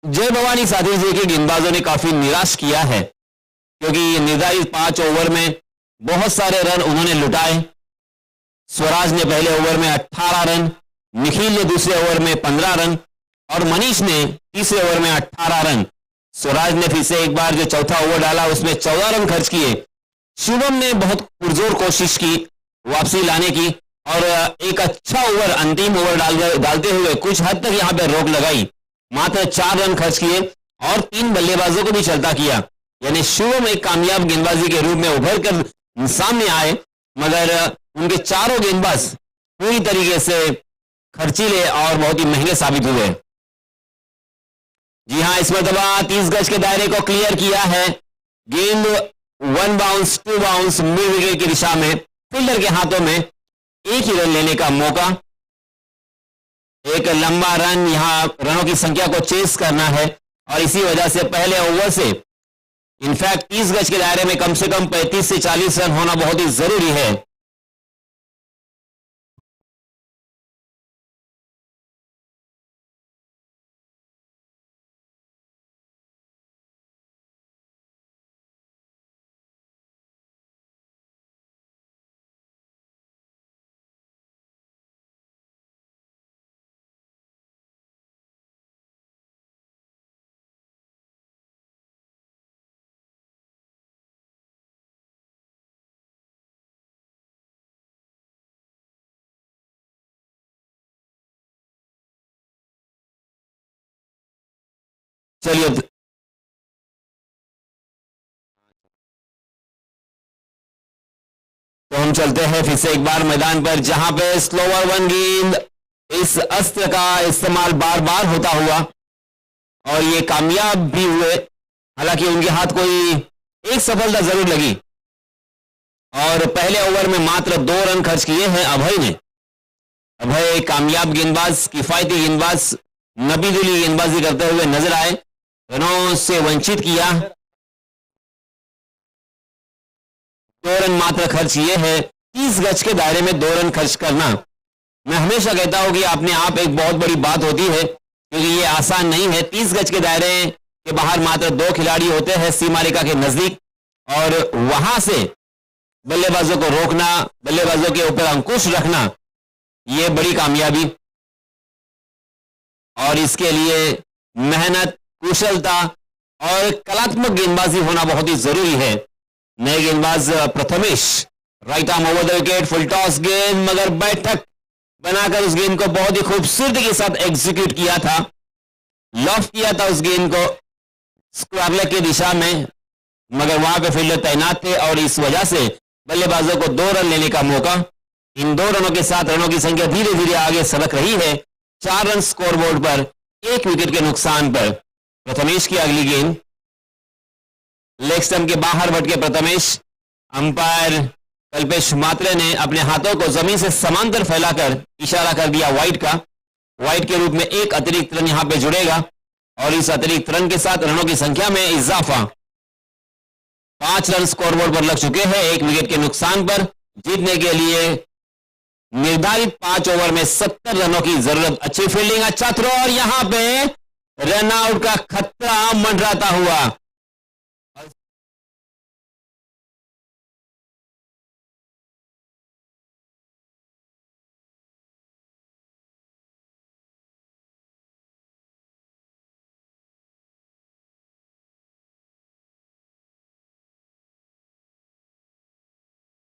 जय भवानी सातिर जी के गेंदबाजों ने काफी निराश किया है, क्योंकि निर्धारित 5 ओवर में बहुत सारे रन उन्होंने लुटाए. स्वराज ने पहले ओवर में 18 रन, निखिल ने दूसरे ओवर में 15 रन और मनीष ने तीसरे ओवर में 18 रन. स्वराज ने फिर से एक बार जो चौथा ओवर डाला उसमें 14 रन खर्च किए. शुभम ने बहुत पुरजोर कोशिश की वापसी लाने की और एक अच्छा ओवर, अंतिम ओवर डालते हुए कुछ हद तक यहां पर रोक लगाई. मात्र 4 रन खर्च किए और 3 बल्लेबाजों को भी चलता किया. यानी शुभम एक कामयाब गेंदबाजी के रूप में उभर कर सामने आए, मगर उनके चारों गेंदबाज पूरी तरीके से खर्चीले और बहुत ही महंगे साबित हुए. जी हाँ, इस मरतबा 30 गज के दायरे को क्लियर किया है। गेंद 1 बाउंस 2 बाउंस मिड विकेट की दिशा में, फील्डर के हाथों में एक ही रन लेने का मौका। एक लंबा रन, यहां रनों की संख्या को चेस करना है और इसी वजह से पहले ओवर से इनफैक्ट 30 गज के दायरे में कम से कम 35 से 40 रन होना बहुत ही जरूरी है। चलिए, तो हम चलते हैं फिर से एक बार मैदान पर, जहां पे स्लोवर वन गेंद, इस अस्त्र का इस्तेमाल बार बार होता हुआ और ये कामयाब भी हुए। हालांकि उनके हाथ कोई एक सफलता जरूर लगी और पहले ओवर में मात्र 2 रन खर्च किए हैं अभय ने। अभय कामयाब गेंदबाज, किफायती गेंदबाज, नबी दिली गेंदबाजी करते हुए नजर आए, रनों से वंचित किया। 2 रन मात्र खर्च किए हैं। 30 गज के दायरे में 2 रन खर्च करना, मैं हमेशा कहता हूं कि अपने आप एक बहुत बड़ी बात होती है, क्योंकि ये आसान नहीं है। 30 गज के दायरे के बाहर मात्र 2 खिलाड़ी होते हैं सीमा रेखा के नजदीक, और वहां से बल्लेबाजों को रोकना, बल्लेबाजों के ऊपर अंकुश रखना, ये बड़ी कामयाबी, और इसके लिए मेहनत, कुशलता और कलात्मक गेंदबाजी होना बहुत ही जरूरी है। नए गेंदबाज Prathamesh, right arm over the wicket, full toss गेंद, मगर बैठक बनाकर उस गेंद को बहुत ही खूबसूरती के साथ एग्जीक्यूट किया था, लॉफ्ट किया था उस गेंद को स्क्वायर लेग की दिशा में, मगर वहां पे फील्डर तैनात थे और इस वजह से बल्लेबाजों को 2 रन लेने का मौका। इन 2 रनों के साथ रनों की संख्या धीरे धीरे आगे सरक रही है। 4 रन स्कोरबोर्ड पर, 1 विकेट के नुकसान पर। प्रथमेश की अगली गेंद, लेग स्टंप के बाहर भटके प्रथमेश, अंपायर कल्पेश मात्रे ने अपने हाथों को जमीन से समांतर फैलाकर इशारा कर दिया वाइड का। वाइड के रूप में 1 अतिरिक्त रन यहां पे जुड़ेगा और इस अतिरिक्त रन के साथ रनों की संख्या में इजाफा। 5 रन स्कोरबोर्ड पर लग चुके हैं 1 विकेट के नुकसान पर। जीतने के लिए निर्धारित 5 ओवर में 70 रनों की जरूरत। अच्छी फील्डिंग, अच्छा थ्रो, और यहां पे रन आउट का खतरा मंडराता हुआ।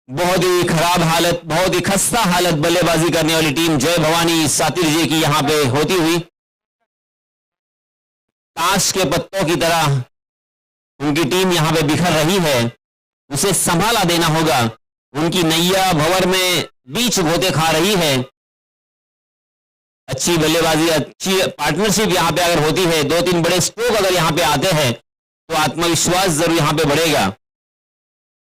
बहुत ही खराब हालत, बहुत ही खस्ता हालत बल्लेबाजी करने वाली टीम जय भवानी सातिर जी की यहां पे होती हुई। ताश के पत्तों की तरह उनकी टीम यहां पे बिखर रही है, उसे संभाला देना होगा। उनकी नैया भंवर में बीच गोते खा रही है। अच्छी बल्लेबाजी, अच्छी पार्टनरशिप यहां पे अगर होती है, 2-3 बड़े स्ट्रोक अगर यहां पे आते हैं, तो आत्मविश्वास जरूर यहां पे बढ़ेगा।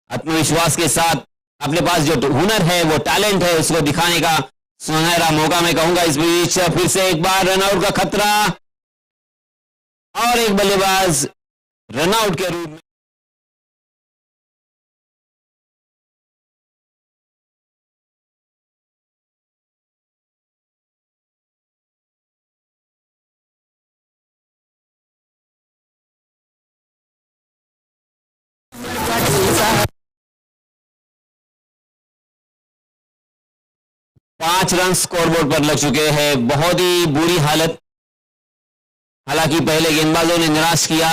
आत्मविश्वास के साथ अपने पास जो हुनर है, वो टैलेंट है, उसको दिखाने का सुनहरा मौका मैं कहूंगा। इस बीच फिर से एक बार रनआउट का खतरा और एक बल्लेबाज रनआउट के रूप में। पांच रन स्कोरबोर्ड पर लग चुके हैं। बहुत ही बुरी हालत। हालांकि पहले गेंदबाजों ने निराश किया,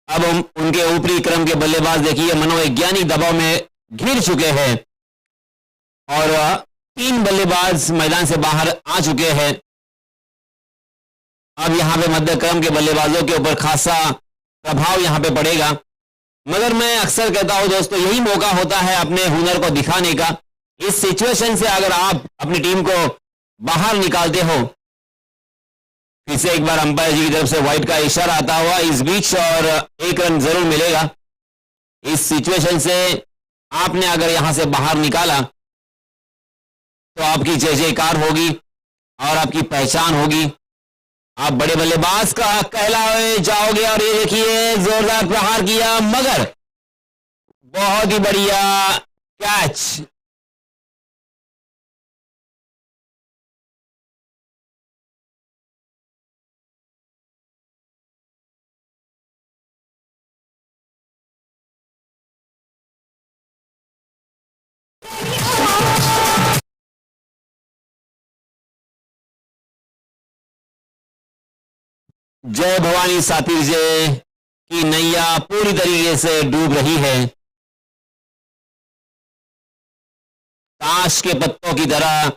अब हम उनके ऊपरी क्रम के बल्लेबाज देखिए मनोवैज्ञानिक दबाव में घिर चुके हैं और 3 बल्लेबाज मैदान से बाहर आ चुके हैं। अब यहां पे मध्य क्रम के बल्लेबाजों के ऊपर खासा प्रभाव यहां पे पड़ेगा। मगर मैं अक्सर कहता हूं दोस्तों, यही मौका होता है अपने हुनर को दिखाने का। इस सिचुएशन से अगर आप अपनी टीम को बाहर निकालते हो फिर से एक बार अंपायर जी की तरफ से व्हाइट का इशारा आता हुआ इस बीच, और 1 रन जरूर मिलेगा। इस सिचुएशन से आपने अगर यहां से बाहर निकाला तो आपकी जय जयकार होगी और आपकी पहचान होगी। आप बड़े बल्लेबाज का कहलाए जाओगे। और ये देखिए जोरदार प्रहार किया, मगर बहुत ही बढ़िया कैच। जय भवानी सातिर जय की नैया पूरी तरीके से डूब रही है। ताश के पत्तों की तरह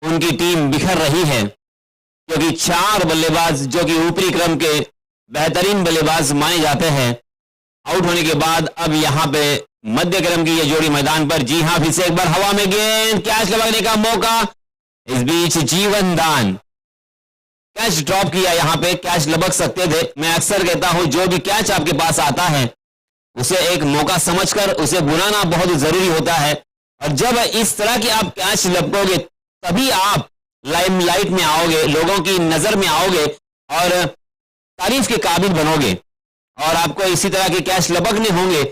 उनकी टीम बिखर रही है, क्योंकि 4 बल्लेबाज जो कि ऊपरी क्रम के बेहतरीन बल्लेबाज माने जाते हैं, आउट होने के बाद अब यहां पे मध्य क्रम की ये जोड़ी मैदान पर। जी हां, फिर से एक बार हवा में गेंद, कैच लगाने का मौका। इस बीच जीवन दान, कैच ड्रॉप किया। यहां पे कैच लपक सकते थे। मैं अक्सर कहता हूं जो भी कैच आपके पास आता है उसे एक मौका समझकर उसे बुलाना बहुत जरूरी होता है। और जब इस तरह की आप कैच लपकोगे तभी आप लाइमलाइट में आओगे, लोगों की नजर में आओगे और तारीफ के काबिल बनोगे। और आपको इसी तरह के कैच लपकने होंगे।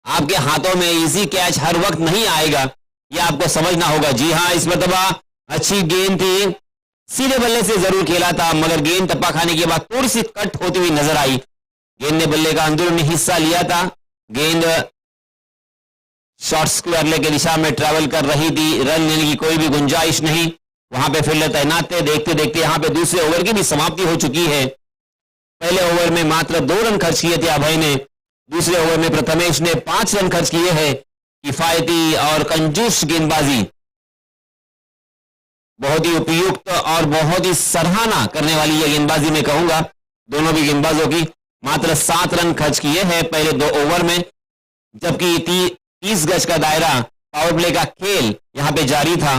आपके हाथों में इजी कैच हर वक्त नहीं आएगा, यह आपको समझना होगा। जी हां, इस मरतबा अच्छी गेंद थी, सीधे बल्ले से जरूर खेला था, मगर गेंद टप्पा खाने के बाद थोड़ी सी कट होती हुई नजर आई। गेंद ने बल्ले का अंदरूनी हिस्सा लिया था। गेंद शॉर्ट स्क्वायर के दिशा में ट्रैवल कर रही थी। रन लेने की कोई भी गुंजाइश नहीं। वहां पे फील्डर तैनात थे। देखते देखते यहां पे दूसरे ओवर की भी समाप्ति हो चुकी है। पहले ओवर में मात्र 2 रन खर्च किए थे अभय ने। दूसरे ओवर में प्रथमेश ने 5 रन खर्च किए हैं। किफायती और कंजूस गेंदबाजी, बहुत ही उपयुक्त और बहुत ही सराहना करने वाली यह गेंदबाजी मैं कहूंगा दोनों भी गेंदबाजों की। मात्र 7 रन खर्च किए हैं पहले 2 ओवर में, जबकि 30 गज का दायरा पावर प्ले का खेल यहां पे जारी था।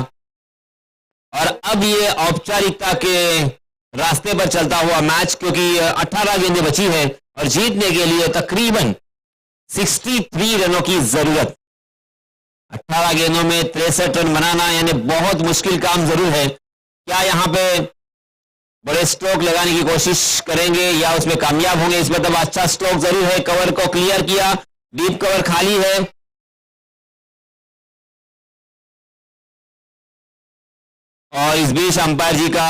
और अब ये औपचारिकता के रास्ते पर चलता हुआ मैच, क्योंकि 18 गेंदें बची है और जीतने के लिए तकरीबन 63 रनों की जरूरत। 18 गेंदों में 63 रन बनाना यानी बहुत मुश्किल काम जरूर है। क्या यहां पे बड़े स्ट्रोक लगाने की कोशिश करेंगे या उसमें कामयाब होंगे? इस मतलब अच्छा स्ट्रोक जरूर है। कवर को क्लियर किया, डीप कवर खाली है। और इस बीच अंपायर जी का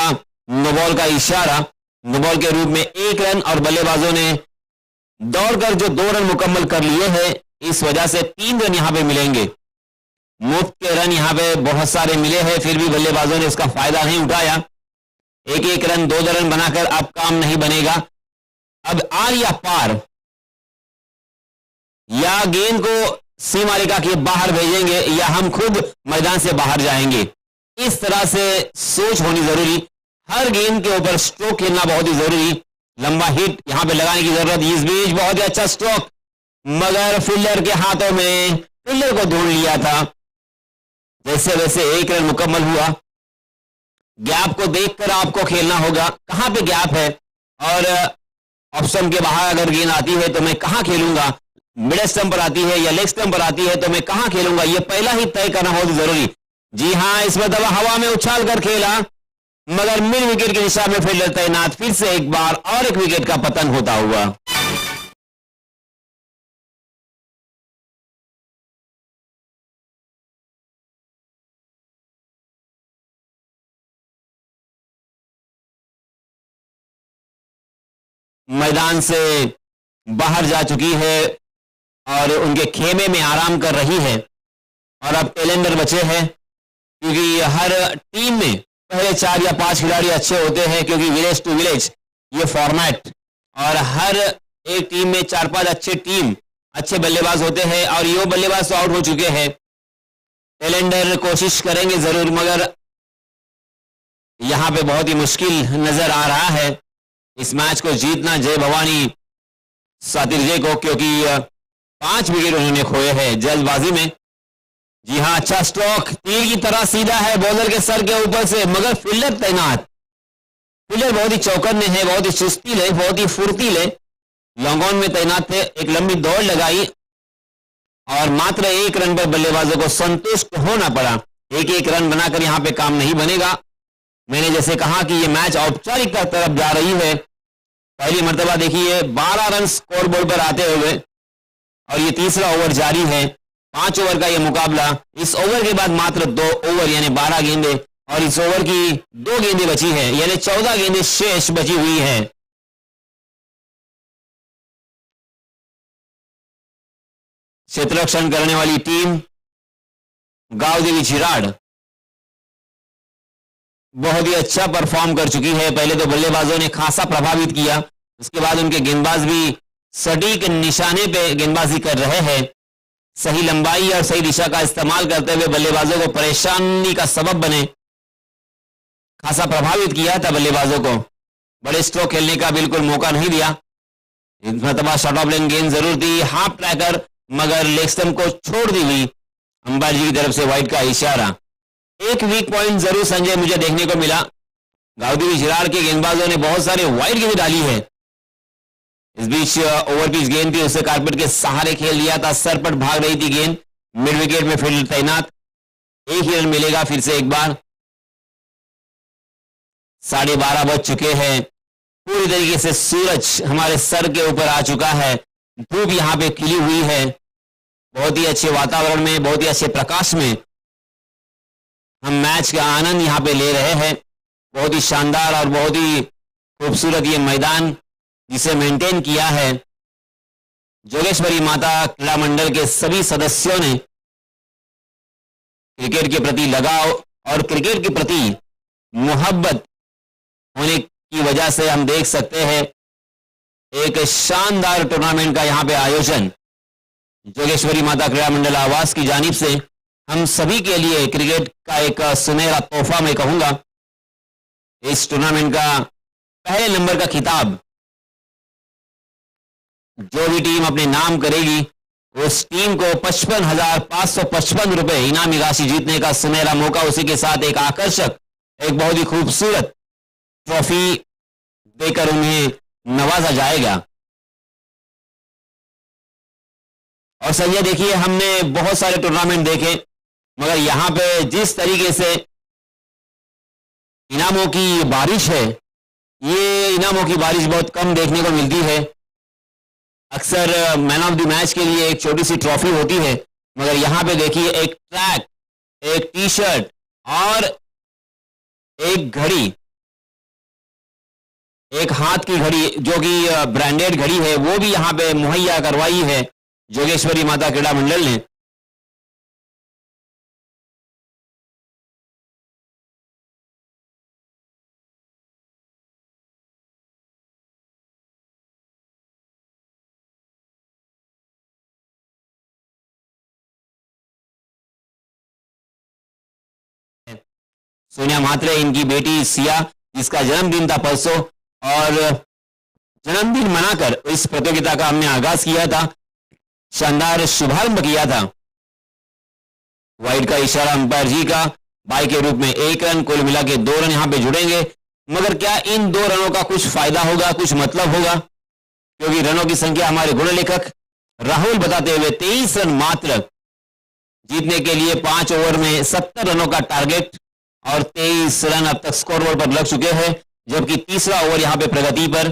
नो बॉल का इशारा, नो बॉल के रूप में 1 रन, और बल्लेबाजों ने दौड़कर जो 2 रन मुकम्मल कर लिए हैं, इस वजह से 3 रन यहां पे मिलेंगे। मुफ्त के रन यहां पे बहुत सारे मिले हैं, फिर भी बल्लेबाजों ने इसका फायदा नहीं उठाया। 1-1 रन 2 रन बनाकर अब काम नहीं बनेगा। अब आर या पार, या गेंद को सीमा रेखा के बाहर भेजेंगे या हम खुद मैदान से बाहर जाएंगे। इस तरह से सोच होनी जरूरी। हर गेंद के ऊपर स्ट्रोक खेलना बहुत ही जरूरी। लंबा हिट यहां पे लगाने की जरूरत। इस बीच बहुत ही अच्छा स्ट्रोक, मगर फील्डर के हाथों में, फील्डर को ढूंढ लिया था। जैसे वैसे 1 रन मुकम्मल हुआ। गैप को देखकर आपको खेलना होगा, कहां पे गैप है और ऑप्शन के बाहर अगर गेंद आती है तो मैं कहां खेलूंगा, मिड स्टंप पर आती है या लेग स्टंप पर आती है तो मैं कहां खेलूंगा, यह पहला ही तय करना बहुत जरूरी। जी हां, इस मतलब हवा में उछाल कर खेला, मगर मिड विकेट की दिशा में फील्डर तैनात। फिर से एक बार और 1 विकेट का पतन होता हुआ। मैदान से बाहर जा चुकी है और उनके खेमे में आराम कर रही है। और अब टेलेंडर बचे हैं, क्योंकि हर टीम में पहले 4 या 5 खिलाड़ी अच्छे होते हैं, क्योंकि विलेज टू विलेज ये फॉर्मेट, और हर एक टीम में 4-5 अच्छे बल्लेबाज होते हैं। और ये बल्लेबाज तो आउट हो चुके हैं। टेलेंडर कोशिश करेंगे जरूर, मगर यहां पे बहुत ही मुश्किल नजर आ रहा है इस मैच को जीतना जय भवानी सातिर जय को, क्योंकि 5 विकेट उन्होंने खोए हैं जल्दबाजी में। जी हां, अच्छा स्ट्रोक तीर की तरह सीधा है बॉलर के सर के ऊपर से, मगर फील्डर तैनात। फील्डर बहुत ही चौकन्ने हैं, बहुत ही चुस्तीले, बहुत ही फुर्तीले लॉन्ग ऑन में तैनात थे। एक लंबी दौड़ लगाई और मात्र 1 रन पर बल्लेबाजों को संतुष्ट होना पड़ा। एक रन बनाकर यहां पे काम नहीं बनेगा। मैंने जैसे कहा कि ये मैच औपचारिकता तरफ जा रही है। पहली मर्तबा देखिए 12 रन स्कोर बोर्ड पर आते हुए और ये तीसरा ओवर जारी है। 5 ओवर का ये मुकाबला। इस ओवर के बाद मात्र 2 ओवर यानी 12 गेंदें और इस ओवर की 2 गेंदें बची है यानी 14 गेंदें शेष बची हुई है। क्षेत्ररक्षण करने वाली टीम गांव-देवी झिराड बहुत ही अच्छा परफॉर्म कर चुकी है। पहले तो बल्लेबाजों ने खासा प्रभावित किया, उसके बाद उनके गेंदबाज भी सटीक निशाने पे गेंदबाजी कर रहे हैं। सही लंबाई और सही दिशा का इस्तेमाल करते हुए बल्लेबाजों को परेशानी का सबब बने। खासा प्रभावित किया था बल्लेबाजों को। बड़े स्ट्रोक खेलने का बिल्कुल मौका नहीं दिया। इस मरतबा शॉर्ट ऑफ लेन गेंद जरूर थी, हाफ ट्रैकर, मगर लेग स्टंप को छोड़ दी हुई। अंपायर जी की तरफ से वाइड का इशारा। एक वीक पॉइंट जरूर संजय मुझे देखने को मिला। गांव-देवी झिराड के गेंदबाजों ने बहुत सारे वाइड गेंद डाली है। इस बीच ओवर पिच गेंद थी, उसे कारपेट के सहारे खेल दिया था। सरपट भाग रही थी गेंद। मिड विकेट में फील्ड तैनात। 1 ही रन मिलेगा फिर से एक बार। 12:30 बज चुके हैं। पूरी तरीके से सूरज हमारे सर के ऊपर आ चुका है। धूप यहां पे खिली हुई है। बहुत ही अच्छे वातावरण में, बहुत ही अच्छे प्रकाश में हम मैच का आनंद यहां पे ले रहे हैं। बहुत ही शानदार और बहुत ही खूबसूरत ये मैदान जिसे मेंटेन किया है जोगेश्वरी माता क्रीड़ा मंडल के सभी सदस्यों ने। क्रिकेट के प्रति लगाव और क्रिकेट के प्रति मोहब्बत होने की वजह से हम देख सकते हैं एक शानदार टूर्नामेंट का यहां पे आयोजन जोगेश्वरी माता क्रीड़ा मंडल आवास की जानिब से हम सभी के लिए क्रिकेट का एक सुनहरा तोहफा मैं कहूंगा। इस टूर्नामेंट का पहले नंबर का खिताब जो भी टीम अपने नाम करेगी उस टीम को 55,555 रुपए इनामी राशि जीतने का सुनहरा मौका, उसी के साथ एक आकर्षक, एक बहुत ही खूबसूरत ट्रॉफी देकर उन्हें नवाजा जाएगा। और संजय देखिए हमने बहुत सारे टूर्नामेंट देखे, मगर यहां पे जिस तरीके से इनामों की बारिश है, ये इनामों की बारिश बहुत कम देखने को मिलती है। अक्सर मैन ऑफ द मैच के लिए एक छोटी सी ट्रॉफी होती है, मगर यहां पे देखिए एक ट्रैक, एक टी शर्ट और एक घड़ी, एक हाथ की घड़ी जो कि ब्रांडेड घड़ी है, वो भी यहां पे मुहैया करवाई है जोगेश्वरी माता क्रीड़ा मंडल ने। सोनिया म्हात्रे इनकी बेटी सिया, जिसका जन्मदिन था परसों, और जन्मदिन मनाकर इस प्रतियोगिता का हमने आगाज किया था, शानदार शुभारंभ किया था। वाइड का इशारा अंपायर जी का, बाई के रूप में 1 रन, कुल मिला के 2 रन यहां पे जुड़ेंगे। मगर क्या इन 2 रनों का कुछ फायदा होगा, कुछ मतलब होगा? क्योंकि रनों की संख्या हमारे गुणलेखक राहुल बताते हुए 23 रन मात्र, जीतने के लिए 5 ओवर में 70 रनों का टारगेट और 23 रन अब तक स्कोरबोर्ड पर लग चुके हैं, जबकि तीसरा ओवर यहां पे प्रगति पर,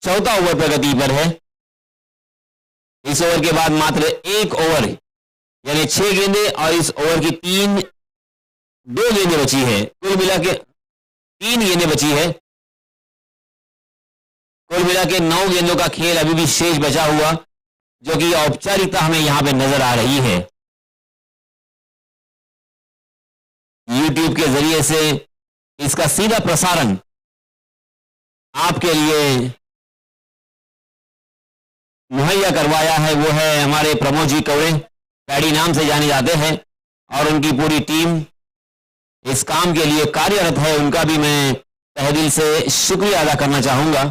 चौथा ओवर प्रगति पर है। इस ओवर के बाद मात्र 1 ओवर यानी 6 गेंदें और इस ओवर की 2 गेंदें बची है। कुल मिला के 3 गेंदें बची है। कुल मिला के 9 गेंदों का खेल अभी भी शेष बचा हुआ, जो कि औपचारिकता हमें यहां पे नजर आ रही है। YouTube के जरिए से इसका सीधा प्रसारण आपके लिए मुहैया करवाया है, वो है हमारे प्रमोद जी कौड़े, पैडी नाम से जाने जाते हैं, और उनकी पूरी टीम इस काम के लिए कार्यरत है। उनका भी मैं तहे दिल से शुक्रिया अदा करना चाहूंगा।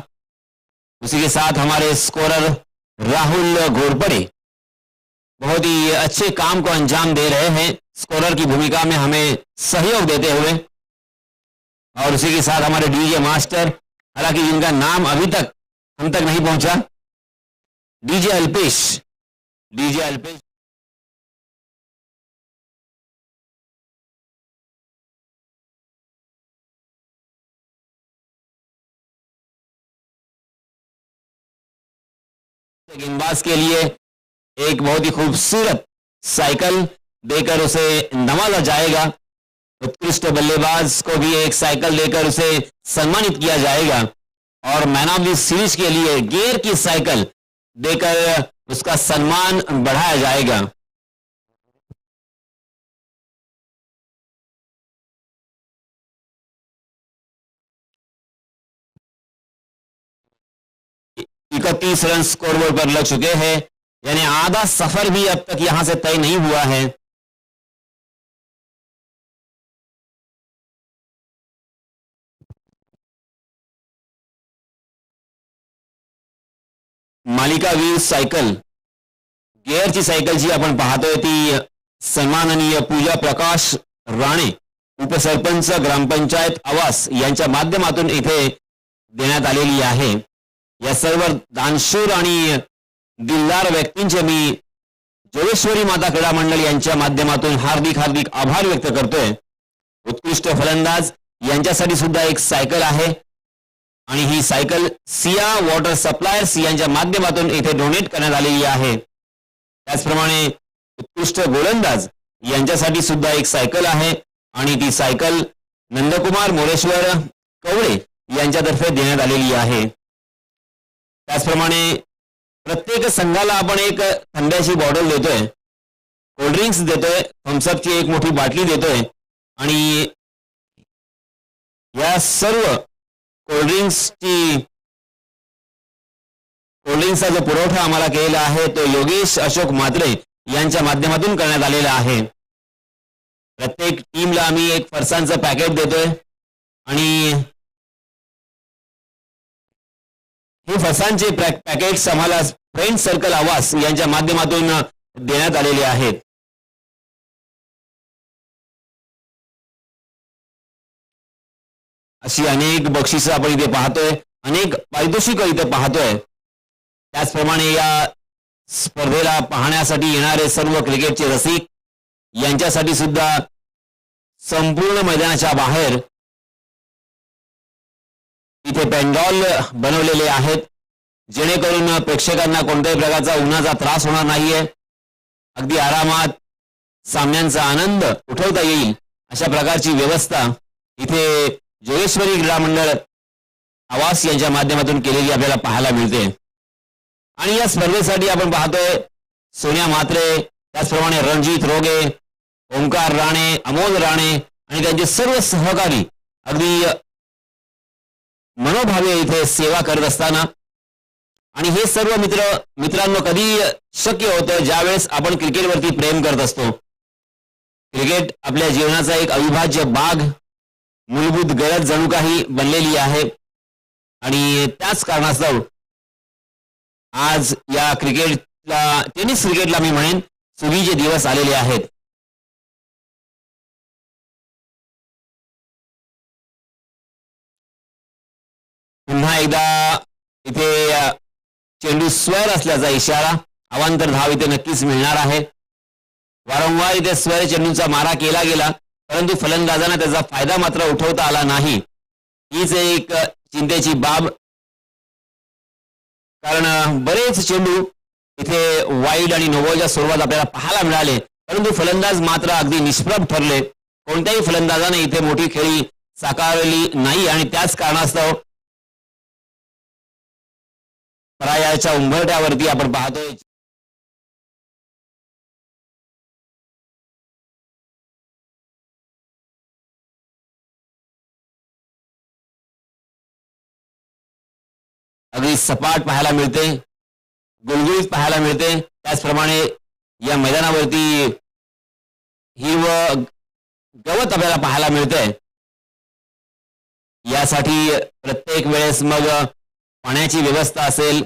उसी के साथ हमारे स्कोरर राहुल घोरपड़े बहुत ही अच्छे काम को अंजाम दे रहे हैं। स्कोरर की भूमिका में हमें सहयोग देते हुए, और उसी के साथ हमारे डीजे मास्टर, हालांकि जिनका नाम अभी तक हम तक नहीं पहुंचा, डीजे अल्पेश। गेंदबाज के लिए एक बहुत ही खूबसूरत साइकिल देकर उसे नवाजा जाएगा। उत्कृष्ट बल्लेबाज को भी एक साइकिल देकर उसे सम्मानित किया जाएगा, और मैन ऑफ द सीरीज के लिए गियर की साइकिल देकर उसका सम्मान बढ़ाया जाएगा। इकतीस रन स्कोरबोर्ड पर लग चुके हैं, यानी आधा सफर भी अब तक यहां से तय नहीं हुआ है। मालिका वीर सायकल, गिअरची सायकल जी आपण पाहतोय ती सन्माननीय पूजा प्रकाश राणे, उपसरपंच ग्रामपंचायत आवास यांच्या माध्यमातून इथे देण्यात आलेली आहे। या सर्व दानशूर आणि दिलदार व्यक्तींचे मी जोगेश्वरी माता क्रीडा मंडळ यांच्या माध्यमातून हार्दिक हार्दिक आभार व्यक्त करतोय। उत्कृष्ट फलंदाज यांच्यासाठी सुद्धा एक सायकल आहे, आणि ही सायकल सिया वॉटर सप्लायर्स यांच्या माध्यमातून इथे डोनेट करण्यात आलेली आहे। त्याचप्रमाणे उत्कृष्ट गोलंदाज यांच्यासाठी सुद्धा एक सायकल आहे, आणि ती सायकल नंदकुमार मोरेश्वर कवळे यांच्यातर्फे देण्यात आलेली आहे। त्याचप्रमाणे प्रत्येक संघाला आपण एक थंड्याची बॉटल देतोय, कोल्ड्रिंक्स देतोय, थम्सअपची एक मोठी बाटली देतोय, आणि या सर्व कोल्ड्रिंक्सचा जो पुरवठा आम्हाला केलेला आहे तो योगेश अशोक म्हात्रे यांच्या माध्यमातून करण्यात आलेला आहे। प्रत्येक टीमला आम्ही एक फरसांचं पॅकेट देतोय, आणि हे फरसांचे पॅकेट्स आम्हाला फ्रेंड सर्कल आवास यांच्या माध्यमातून देण्यात आलेले आहेत। अशी अनेक बक्षिसं आपण इथे पाहतोय, अनेक पारितोषिक इथे पाहतोय। त्याचप्रमाणे या स्पर्धेला पाहण्यासाठी येणारे सर्व क्रिकेटचे रसिक यांच्यासाठी सुद्धा संपूर्ण मैदानाच्या बाहेर इथे पेंडॉल बनवलेले आहेत, जेणेकरून प्रेक्षकांना कोणत्याही प्रकारचा उन्हाचा त्रास होणार नाहीये, अगदी आरामात सामन्यांचा आनंद उठवता येईल अशा प्रकारची व्यवस्था इथे जोगेश्वरी क्रीडा मंडळ आवास यांच्या माध्यमातून केलेली आपल्याला पाहायला मिळते। आणि या स्पर्धेसाठी आपण पाहतोय सोनिया म्हात्रे, त्याचप्रमाणे रणजित रोगे, ओंकार राणे, अमोल राणे आणि त्यांचे सर्व सहकारी अगदी मनोभावे इथे सेवा करत असताना, आणि हे सर्व मित्रांनो कधी शक्य होतं ज्यावेळेस आपण क्रिकेटवरती प्रेम करत असतो। क्रिकेट आपल्या जीवनाचा एक अविभाज्य भाग, मूलभूत गरज जणू काही बनलेली आहे, आणि त्याच कारणास्तव आज या क्रिकेटला, टेनिस क्रिकेटला मी म्हणेन सुगीचे दिवस आलेले आहेत। पुन्हा एकदा इथे चेंडू स्वर असल्याचा इशारा, अवांतर धाव इथे नक्कीच मिळणार आहे। वारंवार इथे स्वर चेंडूचा मारा केला गेला, परंतु फलंदाजांना त्याचा फायदा मात्र उठवता आला नाही। हीच एक चिंतेची बाब, कारण बरेच चेंडू इथे वाईड आणि नोबॉलच्या स्वरूपात आपल्याला पाहायला मिळाले, परंतु फलंदाज मात्र अगदी निष्प्रभ ठरले। कोणत्याही फलंदाजाने इथे मोठी खेळी साकारली नाही, आणि त्याच कारणास्तव पराजयाच्या उंबरठ्यावरती आपण पाहतोय अगदी सपाट पाहायला मिळते, गुलगुलीत पाहायला मिळते। त्याचप्रमाणे या मैदानावरती हिरवं गवत आपल्याला पाहायला मिळतंय। यासाठी प्रत्येक वेळेस मग पाण्याची व्यवस्था असेल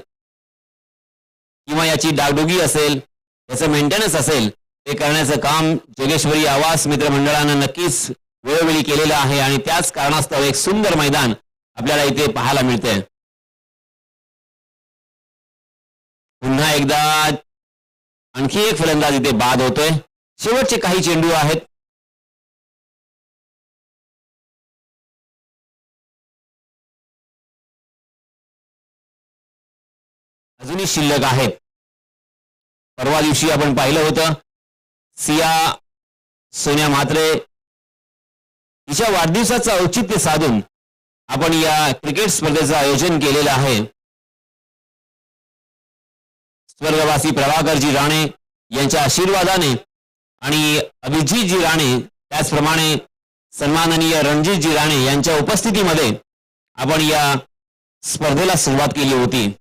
किंवा याची डागडुगी असेल, याचं मेंटेनन्स असेल, ते करण्याचं काम जोगेश्वरी आवास मित्रमंडळानं नक्कीच वेळोवेळी केलेलं आहे आणि त्याच कारणास्तव एक सुंदर मैदान आपल्याला इथे पाहायला मिळते. पुन्हा एकदा आणखी एक फलंदाज इथे बाद होतोय. शेवटचे काही चेंडू आहेत. अजूनही शिल्लक आहेत. परवा दिवशी आपण पाहिलं होतं सिया सोन्या म्हात्रे हिच्या वाढदिवसाचं औचित्य साधून आपण या क्रिकेट स्पर्धेचं आयोजन केलेलं आहे. स्वर्गवासी प्रभाकरजी राणे यांच्या आशीर्वादाने आणि अभिजितजी राणे त्याचप्रमाणे सन्माननीय रणजितजी राणे यांच्या उपस्थितीमध्ये आपण या स्पर्धेला सुरुवात केली होती.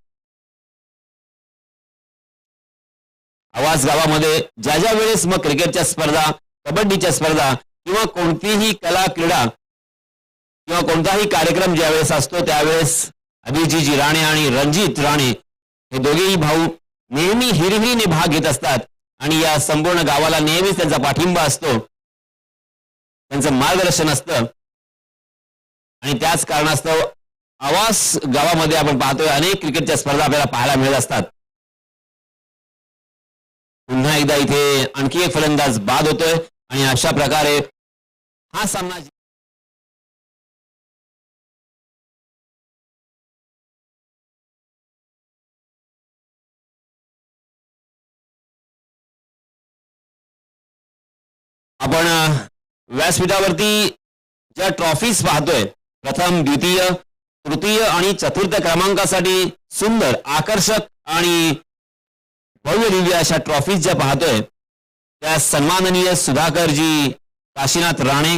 आवाज गावामध्ये ज्या ज्या वेळेस मग क्रिकेटच्या स्पर्धा, कबड्डीच्या स्पर्धा किंवा कोणतीही कला क्रीडा किंवा कोणताही कार्यक्रम ज्यावेळेस असतो त्यावेळेस अभिजितजी राणे आणि रणजित राणे हे दोघेही भाऊ नेहमी हिरहिरीने भाग घेत असतात आणि या संपूर्ण गावाला नेहमीच त्यांचा पाठिंबा असतो, त्यांचं मार्गदर्शन असतं आणि त्याच कारणास्तव आवास गावामध्ये आपण पाहतोय अनेक क्रिकेटच्या स्पर्धा आपल्याला पाहायला मिळत असतात. पुन्हा एकदा इथे आणखी एक फलंदाज बाद होतोय आणि अशा प्रकारे हा सामना आपण व्यासपीठावरती ज्या ट्रॉफीज पाहतोय प्रथम, द्वितीय, तृतीय आणि चतुर्थ क्रमांकासाठी सुंदर, आकर्षक आणि भव्य दिव्य अशा ट्रॉफीज ज्या पाहतोय त्या सन्माननीय सुधाकरजी काशीनाथ राणे